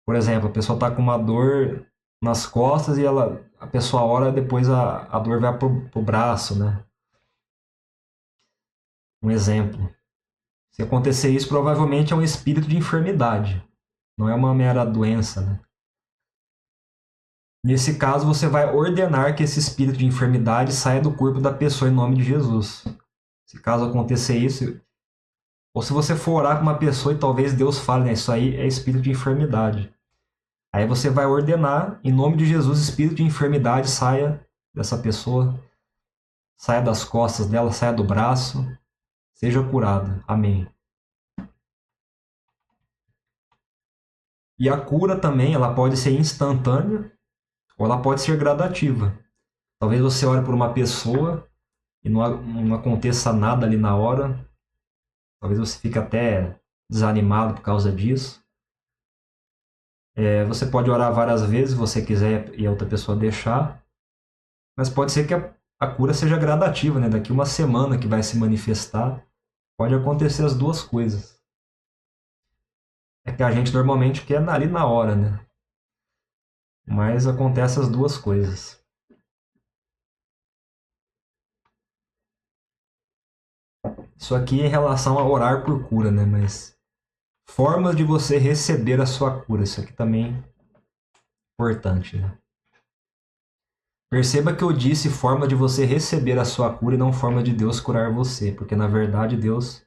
Por exemplo, a pessoa está com uma dor nas costas e a pessoa ora, depois a dor vai para o braço, né? Um exemplo. Se acontecer isso, provavelmente é um espírito de enfermidade, não é uma mera doença, né? Nesse caso, você vai ordenar que esse espírito de enfermidade saia do corpo da pessoa em nome de Jesus. Se caso acontecer isso, ou se você for orar com uma pessoa e talvez Deus fale, né? Isso aí é espírito de enfermidade. Aí você vai ordenar, em nome de Jesus, espírito de enfermidade saia dessa pessoa, saia das costas dela, saia do braço, seja curada. Amém. E a cura também, ela pode ser instantânea ou ela pode ser gradativa. Talvez você ore por uma pessoa e não aconteça nada ali na hora. Talvez você fique até desanimado por causa disso. Você pode orar várias vezes, se você quiser e a outra pessoa deixar. Mas pode ser que a cura seja gradativa, né? Daqui uma semana que vai se manifestar. Pode acontecer as duas coisas. É que a gente normalmente quer ali na hora, né? Mas acontece as duas coisas. Isso aqui é em relação a orar por cura, né? Mas formas de você receber a sua cura. Isso aqui também é importante, né? Perceba que eu disse forma de você receber a sua cura e não forma de Deus curar você. Porque na verdade Deus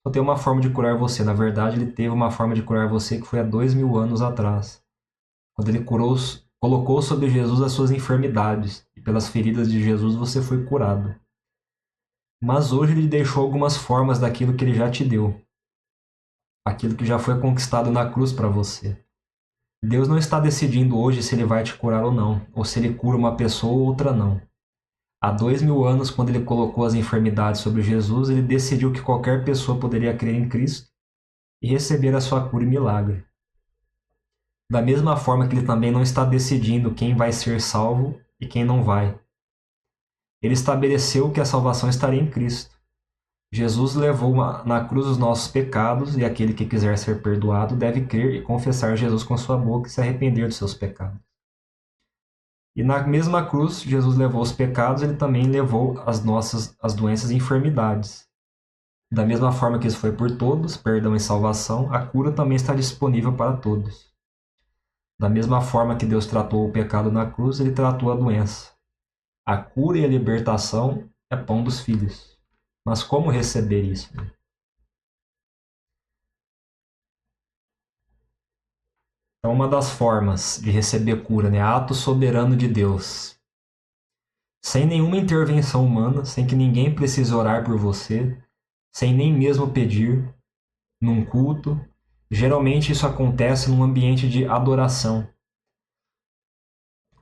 só tem uma forma de curar você. Na verdade, ele teve uma forma de curar você que foi há 2000 anos atrás. Quando ele colocou sobre Jesus as suas enfermidades. E pelas feridas de Jesus você foi curado. Mas hoje ele deixou algumas formas daquilo que ele já te deu. Aquilo que já foi conquistado na cruz para você. Deus não está decidindo hoje se ele vai te curar ou não. Ou se ele cura uma pessoa ou outra não. Há 2000 anos, quando ele colocou as enfermidades sobre Jesus, ele decidiu que qualquer pessoa poderia crer em Cristo e receber a sua cura e milagre. Da mesma forma que ele também não está decidindo quem vai ser salvo e quem não vai. Ele estabeleceu que a salvação estaria em Cristo. Jesus levou na cruz os nossos pecados e aquele que quiser ser perdoado deve crer e confessar Jesus com sua boca e se arrepender dos seus pecados. E na mesma cruz, Jesus levou os pecados, ele também levou as doenças e enfermidades. Da mesma forma que isso foi por todos, perdão e salvação, a cura também está disponível para todos. Da mesma forma que Deus tratou o pecado na cruz, ele tratou a doença. A cura e a libertação é pão dos filhos. Mas como receber isso? Então, uma das formas de receber cura, né? Ato soberano de Deus. Sem nenhuma intervenção humana, sem que ninguém precise orar por você, sem nem mesmo pedir, num culto. Geralmente isso acontece num ambiente de adoração,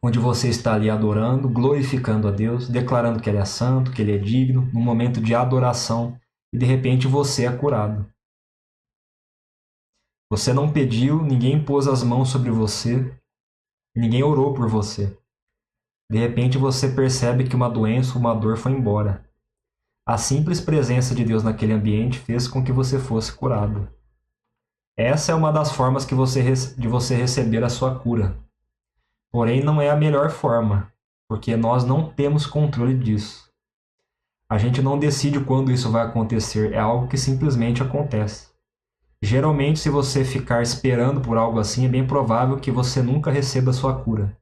onde você está ali adorando, glorificando a Deus, declarando que Ele é santo, que Ele é digno, num momento de adoração, e de repente você é curado. Você não pediu, ninguém pôs as mãos sobre você, ninguém orou por você. De repente você percebe que uma doença, uma dor foi embora. A simples presença de Deus naquele ambiente fez com que você fosse curado. Essa é uma das formas de você receber a sua cura. Porém, não é a melhor forma, porque nós não temos controle disso. A gente não decide quando isso vai acontecer, é algo que simplesmente acontece. Geralmente, se você ficar esperando por algo assim, é bem provável que você nunca receba a sua cura,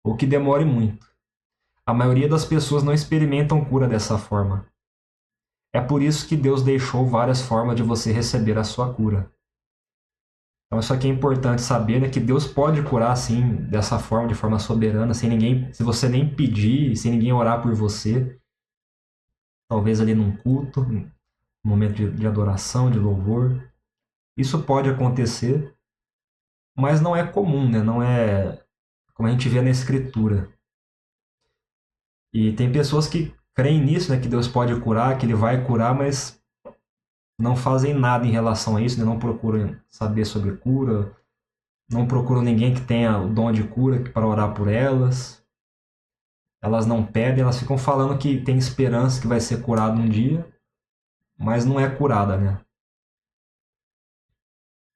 ou que demore muito. A maioria das pessoas não experimentam cura dessa forma. É por isso que Deus deixou várias formas de você receber a sua cura. Então isso aqui é importante saber, né, que Deus pode curar assim, dessa forma, de forma soberana, sem ninguém, se você nem pedir, sem ninguém orar por você. Talvez ali num culto, num momento de adoração, de louvor. Isso pode acontecer, mas não é comum, né? Não é como a gente vê na Escritura. E tem pessoas que creem nisso, né, que Deus pode curar, que Ele vai curar, mas não fazem nada em relação a isso, né? Não procuram saber sobre cura, não procuram ninguém que tenha o dom de cura para orar por elas. Elas não pedem, elas ficam falando que tem esperança que vai ser curado um dia, mas não é curada, né?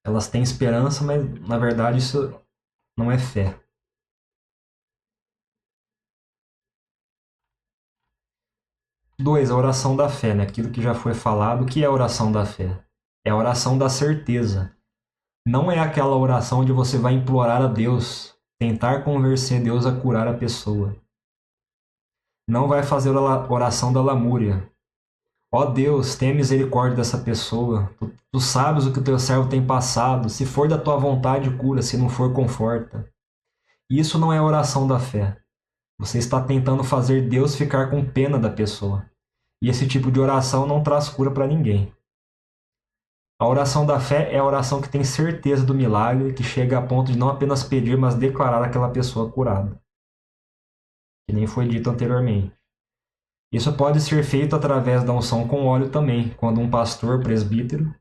Elas têm esperança, mas na verdade isso não é fé. 2, a oração da fé, né? Aquilo que já foi falado. O que é a oração da fé? É a oração da certeza. Não é aquela oração onde você vai implorar a Deus, tentar convencer Deus a curar a pessoa. Não vai fazer a oração da lamúria. Ó Deus, tenha misericórdia dessa pessoa. Tu sabes o que o teu servo tem passado. Se for da tua vontade, cura. Se não for, conforta. Isso não é oração da fé. Você está tentando fazer Deus ficar com pena da pessoa. E esse tipo de oração não traz cura para ninguém. A oração da fé é a oração que tem certeza do milagre, que chega a ponto de não apenas pedir, mas declarar aquela pessoa curada. Que nem foi dito anteriormente. Isso pode ser feito através da unção com óleo também, quando um pastor, presbítero,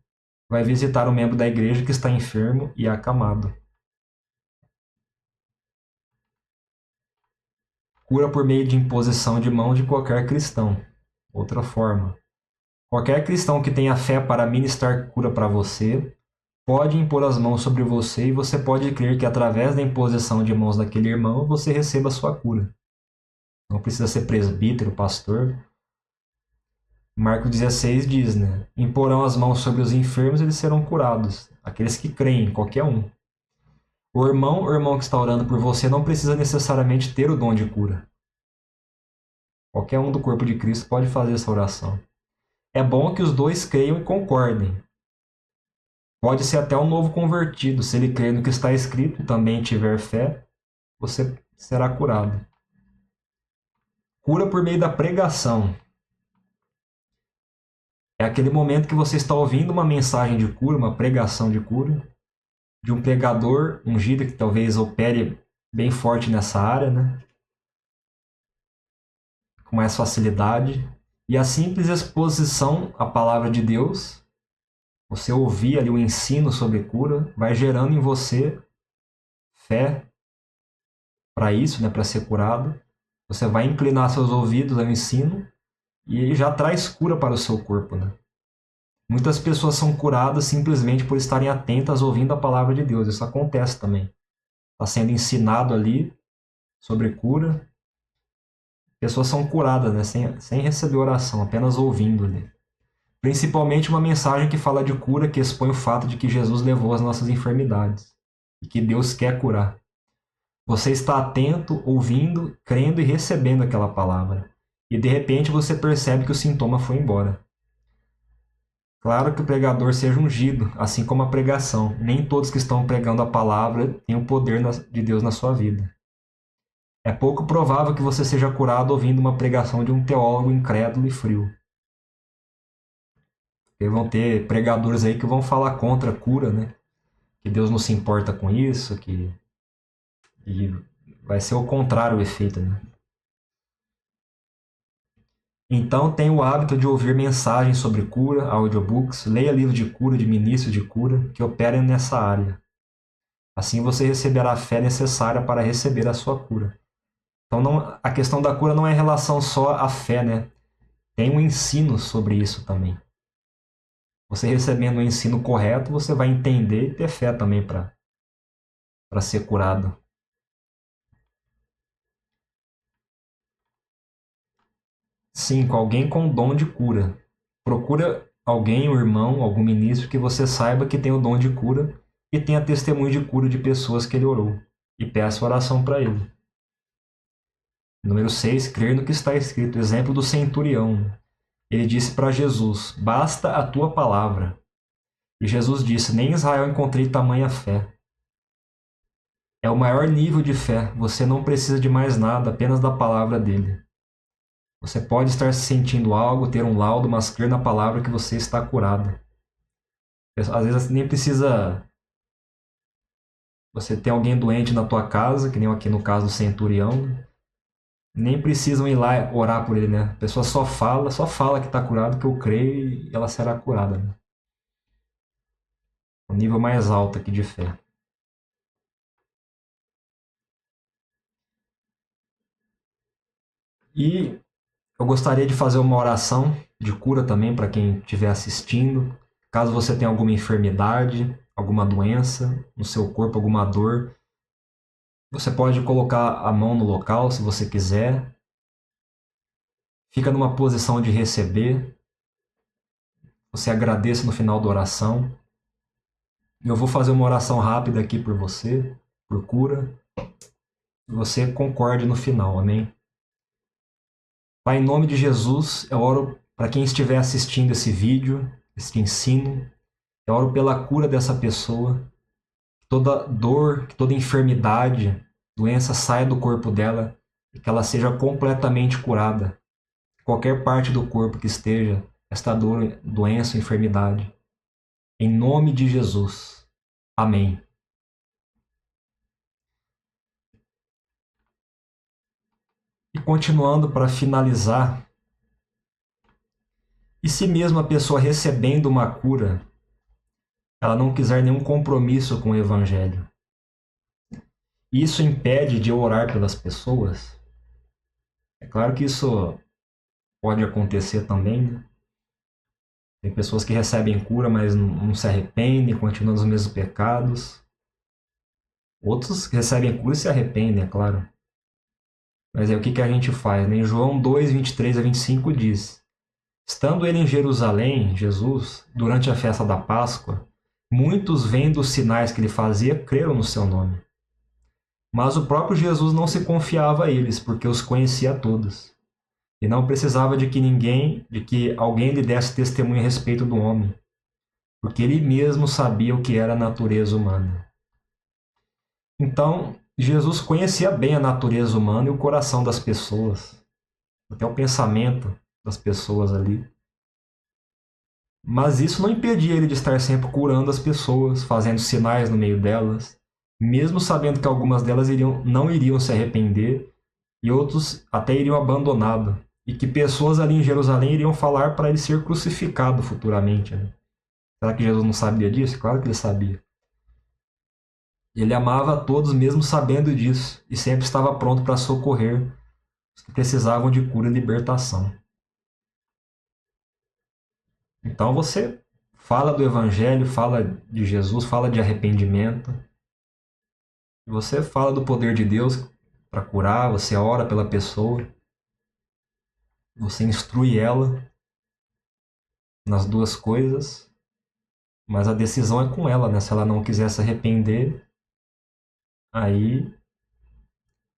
vai visitar um membro da igreja que está enfermo e acamado. Cura por meio de imposição de mão de qualquer cristão. Outra forma. Qualquer cristão que tenha fé para ministrar cura para você, pode impor as mãos sobre você e você pode crer que através da imposição de mãos daquele irmão, você receba a sua cura. Não precisa ser presbítero, pastor. Marcos 16 diz, né? Imporão as mãos sobre os enfermos e eles serão curados. Aqueles que creem, qualquer um. O irmão que está orando por você não precisa necessariamente ter o dom de cura. Qualquer um do corpo de Cristo pode fazer essa oração. É bom que os dois creiam e concordem. Pode ser até um novo convertido. Se ele crer no que está escrito e também tiver fé, você será curado. Cura por meio da pregação. É aquele momento que você está ouvindo uma mensagem de cura, uma pregação de cura, de um pregador ungido que talvez opere bem forte nessa área, né? Com mais facilidade. E a simples exposição à palavra de Deus, você ouvir ali o ensino sobre cura, vai gerando em você fé para isso, né? Para ser curado. Você vai inclinar seus ouvidos ao ensino e ele já traz cura para o seu corpo, né? Muitas pessoas são curadas simplesmente por estarem atentas ouvindo a palavra de Deus. Isso acontece também. Está sendo ensinado ali sobre cura. Pessoas são curadas, né? Sem receber oração, apenas ouvindo ali. Principalmente uma mensagem que fala de cura, que expõe o fato de que Jesus levou as nossas enfermidades e que Deus quer curar. Você está atento, ouvindo, crendo e recebendo aquela palavra. E de repente você percebe que o sintoma foi embora. Claro que o pregador seja ungido, assim como a pregação. Nem todos que estão pregando a palavra têm o poder de Deus na sua vida. É pouco provável que você seja curado ouvindo uma pregação de um teólogo incrédulo e frio. Porque vão ter pregadores aí que vão falar contra a cura, né? Que Deus não se importa com isso, que... E vai ser o contrário o efeito, né? Então, tenha o hábito de ouvir mensagens sobre cura, audiobooks, leia livros de cura, de ministros de cura, que operem nessa área. Assim você receberá a fé necessária para receber a sua cura. Então, a questão da cura não é em relação só à fé, né? Tem um ensino sobre isso também. Você recebendo o ensino correto, você vai entender e ter fé também para ser curado. Cinco, alguém com dom de cura. Procura alguém, um irmão, algum ministro que você saiba que tem o dom de cura e tenha testemunho de cura de pessoas que ele orou. E peça oração para ele. Número 6, crer no que está escrito. Exemplo do centurião. Ele disse para Jesus, basta a tua palavra. E Jesus disse, nem em Israel encontrei tamanha fé. É o maior nível de fé. Você não precisa de mais nada, apenas da palavra dele. Você pode estar sentindo algo, ter um laudo, mas crer na palavra que você está curado. Às vezes nem precisa você ter alguém doente na tua casa, que nem aqui no caso do centurião. Nem precisam ir lá orar por ele, né? A pessoa só fala que está curado, que eu creio e ela será curada. Né? o nível mais alto aqui de fé. E eu gostaria de fazer uma oração de cura também para quem estiver assistindo. Caso você tenha alguma enfermidade, alguma doença no seu corpo, alguma dor, você pode colocar a mão no local se você quiser. Fica numa posição de receber. Você agradeça no final da oração. Eu vou fazer uma oração rápida aqui por você, por cura. E você concorde no final, amém? Pai, em nome de Jesus, eu oro para quem estiver assistindo esse vídeo, esse ensino. Eu oro pela cura dessa pessoa. Que toda dor, que toda enfermidade, doença saia do corpo dela e que ela seja completamente curada. Qualquer parte do corpo que esteja esta dor, doença ou enfermidade. Em nome de Jesus. Amém. E continuando para finalizar, e se mesmo a pessoa recebendo uma cura, ela não quiser nenhum compromisso com o Evangelho? Isso impede de eu orar pelas pessoas? É claro que isso pode acontecer também, né? Tem pessoas que recebem cura, mas não se arrependem, continuam nos mesmos pecados. Outros recebem cura e se arrependem, é claro. Mas aí o que a gente faz? Em João 2, 23 a 25 diz: estando ele em Jerusalém, Jesus, durante a festa da Páscoa, muitos vendo os sinais que ele fazia, creram no seu nome. Mas o próprio Jesus não se confiava a eles, porque os conhecia a todos. E não precisava de que alguém lhe desse testemunho a respeito do homem, porque ele mesmo sabia o que era a natureza humana. Então, Jesus conhecia bem a natureza humana e o coração das pessoas, até o pensamento das pessoas ali. Mas isso não impedia ele de estar sempre curando as pessoas, fazendo sinais no meio delas, mesmo sabendo que algumas delas não iriam se arrepender e outros até iriam abandoná-lo, e que pessoas ali em Jerusalém iriam falar para ele ser crucificado futuramente, né? Será que Jesus não sabia disso? Claro que ele sabia. Ele amava a todos mesmo sabendo disso e sempre estava pronto para socorrer os que precisavam de cura e libertação. Então você fala do Evangelho, fala de Jesus, fala de arrependimento. Você fala do poder de Deus para curar, você ora pela pessoa. Você instrui ela nas duas coisas, mas a decisão é com ela, né? Se ela não quiser se arrepender, aí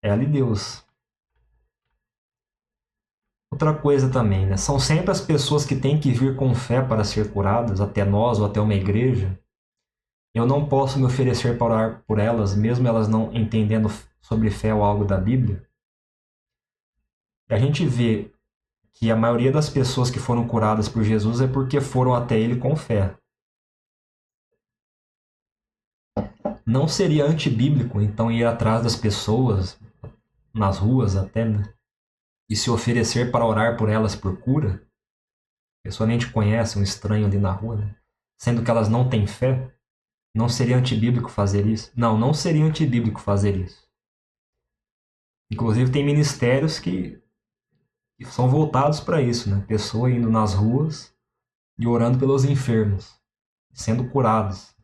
é ela e Deus. Outra coisa também, né? São sempre as pessoas que têm que vir com fé para ser curadas, até nós ou até uma igreja. Eu não posso me oferecer para orar por elas, mesmo elas não entendendo sobre fé ou algo da Bíblia. E a gente vê que a maioria das pessoas que foram curadas por Jesus é porque foram até ele com fé. Não seria antibíblico, então, ir atrás das pessoas, nas ruas até, né? E se oferecer para orar por elas por cura? A pessoa nem te conhece, um estranho ali na rua, né? Sendo que elas não têm fé? Não seria antibíblico fazer isso? Não, não seria antibíblico fazer isso. Inclusive tem ministérios que são voltados para isso, né? Pessoa indo nas ruas e orando pelos enfermos, sendo curados.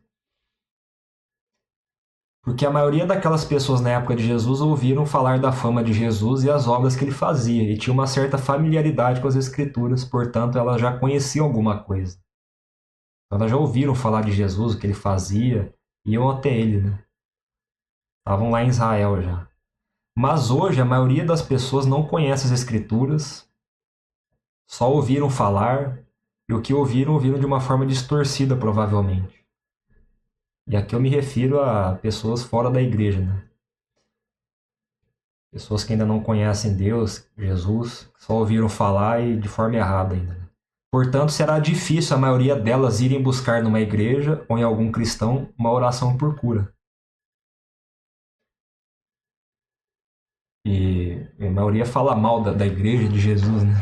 Porque a maioria daquelas pessoas na época de Jesus ouviram falar da fama de Jesus e as obras que ele fazia, e tinha uma certa familiaridade com as Escrituras, portanto elas já conheciam alguma coisa. Elas já ouviram falar de Jesus, o que ele fazia, e iam até ele, né? Estavam lá em Israel já. Mas hoje a maioria das pessoas não conhece as Escrituras, só ouviram falar, e o que ouviram de uma forma distorcida, provavelmente. E aqui eu me refiro a pessoas fora da igreja, né? Pessoas que ainda não conhecem Deus, Jesus, só ouviram falar e de forma errada ainda, né? Portanto, será difícil a maioria delas irem buscar numa igreja ou em algum cristão uma oração por cura. E a maioria fala mal da igreja de Jesus, né?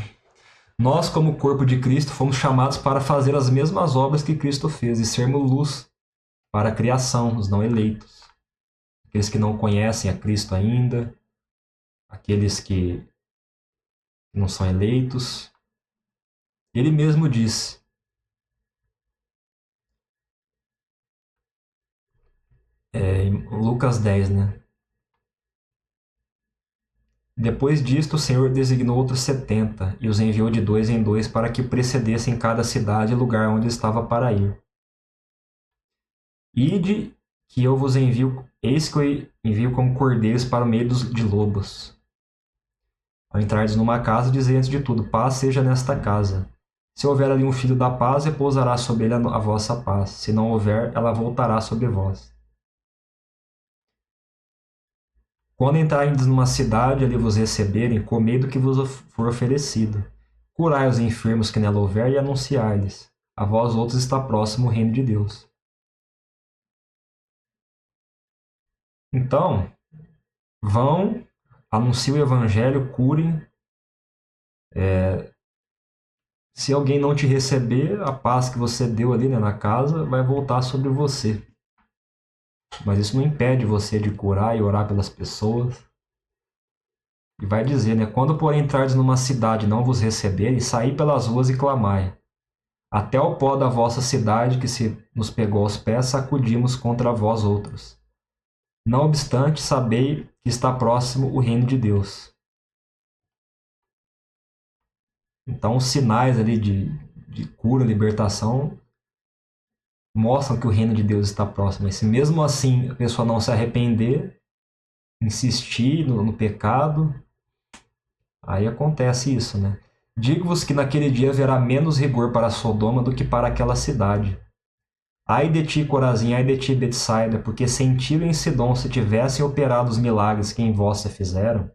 Nós, como corpo de Cristo, fomos chamados para fazer as mesmas obras que Cristo fez e sermos luz para a criação, os não eleitos. Aqueles que não conhecem a Cristo ainda, aqueles que não são eleitos. Ele mesmo disse, em Lucas 10, né? Depois disto, o Senhor designou outros 70 e os enviou de 2 em 2 para que precedessem cada cidade e lugar onde estava para ir. Ide, que eu vos envio, eis que eu envio como cordeiros para o meio de lobos. Ao entrardes numa casa, dizei antes de tudo, paz seja nesta casa. Se houver ali um filho da paz, repousará sobre ele a vossa paz. Se não houver, ela voltará sobre vós. Quando entrardes numa cidade, ali vos receberem, comei do que vos for oferecido. Curai os enfermos que nela houver e anunciai-lhes. A vós outros está próximo o reino de Deus. Então, vão, anunciem o evangelho, curem. Se alguém não te receber, a paz que você deu ali, né, na casa vai voltar sobre você. Mas isso não impede você de curar e orar pelas pessoas. E vai dizer, né? Quando, porém, entrardes numa cidade e não vos receberem, saí pelas ruas e clamai. Até o pó da vossa cidade que se nos pegou aos pés, sacudimos contra vós outros. Não obstante, sabei que está próximo o reino de Deus. Então, os sinais ali de cura, libertação, mostram que o reino de Deus está próximo. E se mesmo assim a pessoa não se arrepender, insistir no pecado, aí acontece isso, né? Digo-vos que naquele dia haverá menos rigor para Sodoma do que para aquela cidade. Ai de ti, Corazim, ai de ti, Betsaida, porque se em Tiro e em Sidom se tivessem operado os milagres que em vós se fizeram,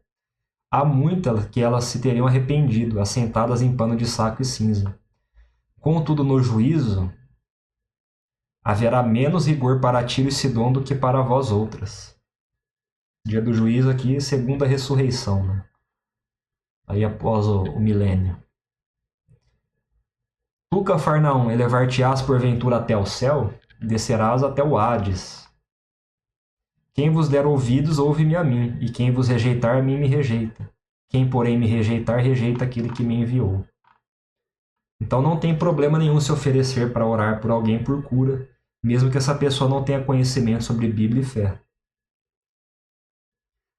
há muitas que elas se teriam arrependido, assentadas em pano de saco e cinza. Contudo, no juízo, haverá menos rigor para Tiro e Sidom do que para vós outras. Dia do juízo aqui, segunda ressurreição, né? Aí após o milênio. Tu, Cafarnaum, elevar-te-ás porventura até o céu, descerás até o Hades. Quem vos der ouvidos, ouve-me a mim, e quem vos rejeitar, a mim me rejeita. Quem, porém, me rejeitar, rejeita aquele que me enviou. Então não tem problema nenhum se oferecer para orar por alguém por cura, mesmo que essa pessoa não tenha conhecimento sobre Bíblia e fé.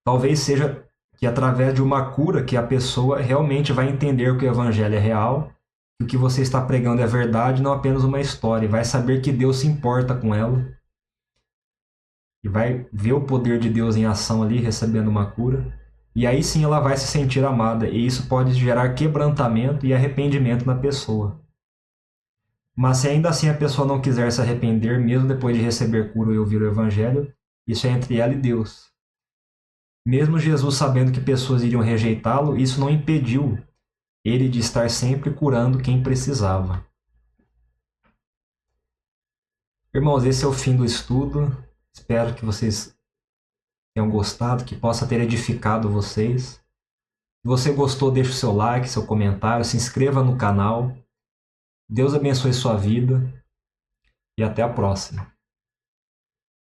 Talvez seja que através de uma cura que a pessoa realmente vai entender que o evangelho é real, que o que você está pregando é verdade, não apenas uma história, e vai saber que Deus se importa com ela, e vai ver o poder de Deus em ação ali, recebendo uma cura, e aí sim ela vai se sentir amada, e isso pode gerar quebrantamento e arrependimento na pessoa. Mas se ainda assim a pessoa não quiser se arrepender, mesmo depois de receber cura e ouvir o evangelho, isso é entre ela e Deus. Mesmo Jesus sabendo que pessoas iriam rejeitá-lo, isso não impediu ele de estar sempre curando quem precisava. Irmãos, esse é o fim do estudo. Espero que vocês tenham gostado, que possa ter edificado vocês. Se você gostou, deixe o seu like, seu comentário, se inscreva no canal. Deus abençoe sua vida e até a próxima.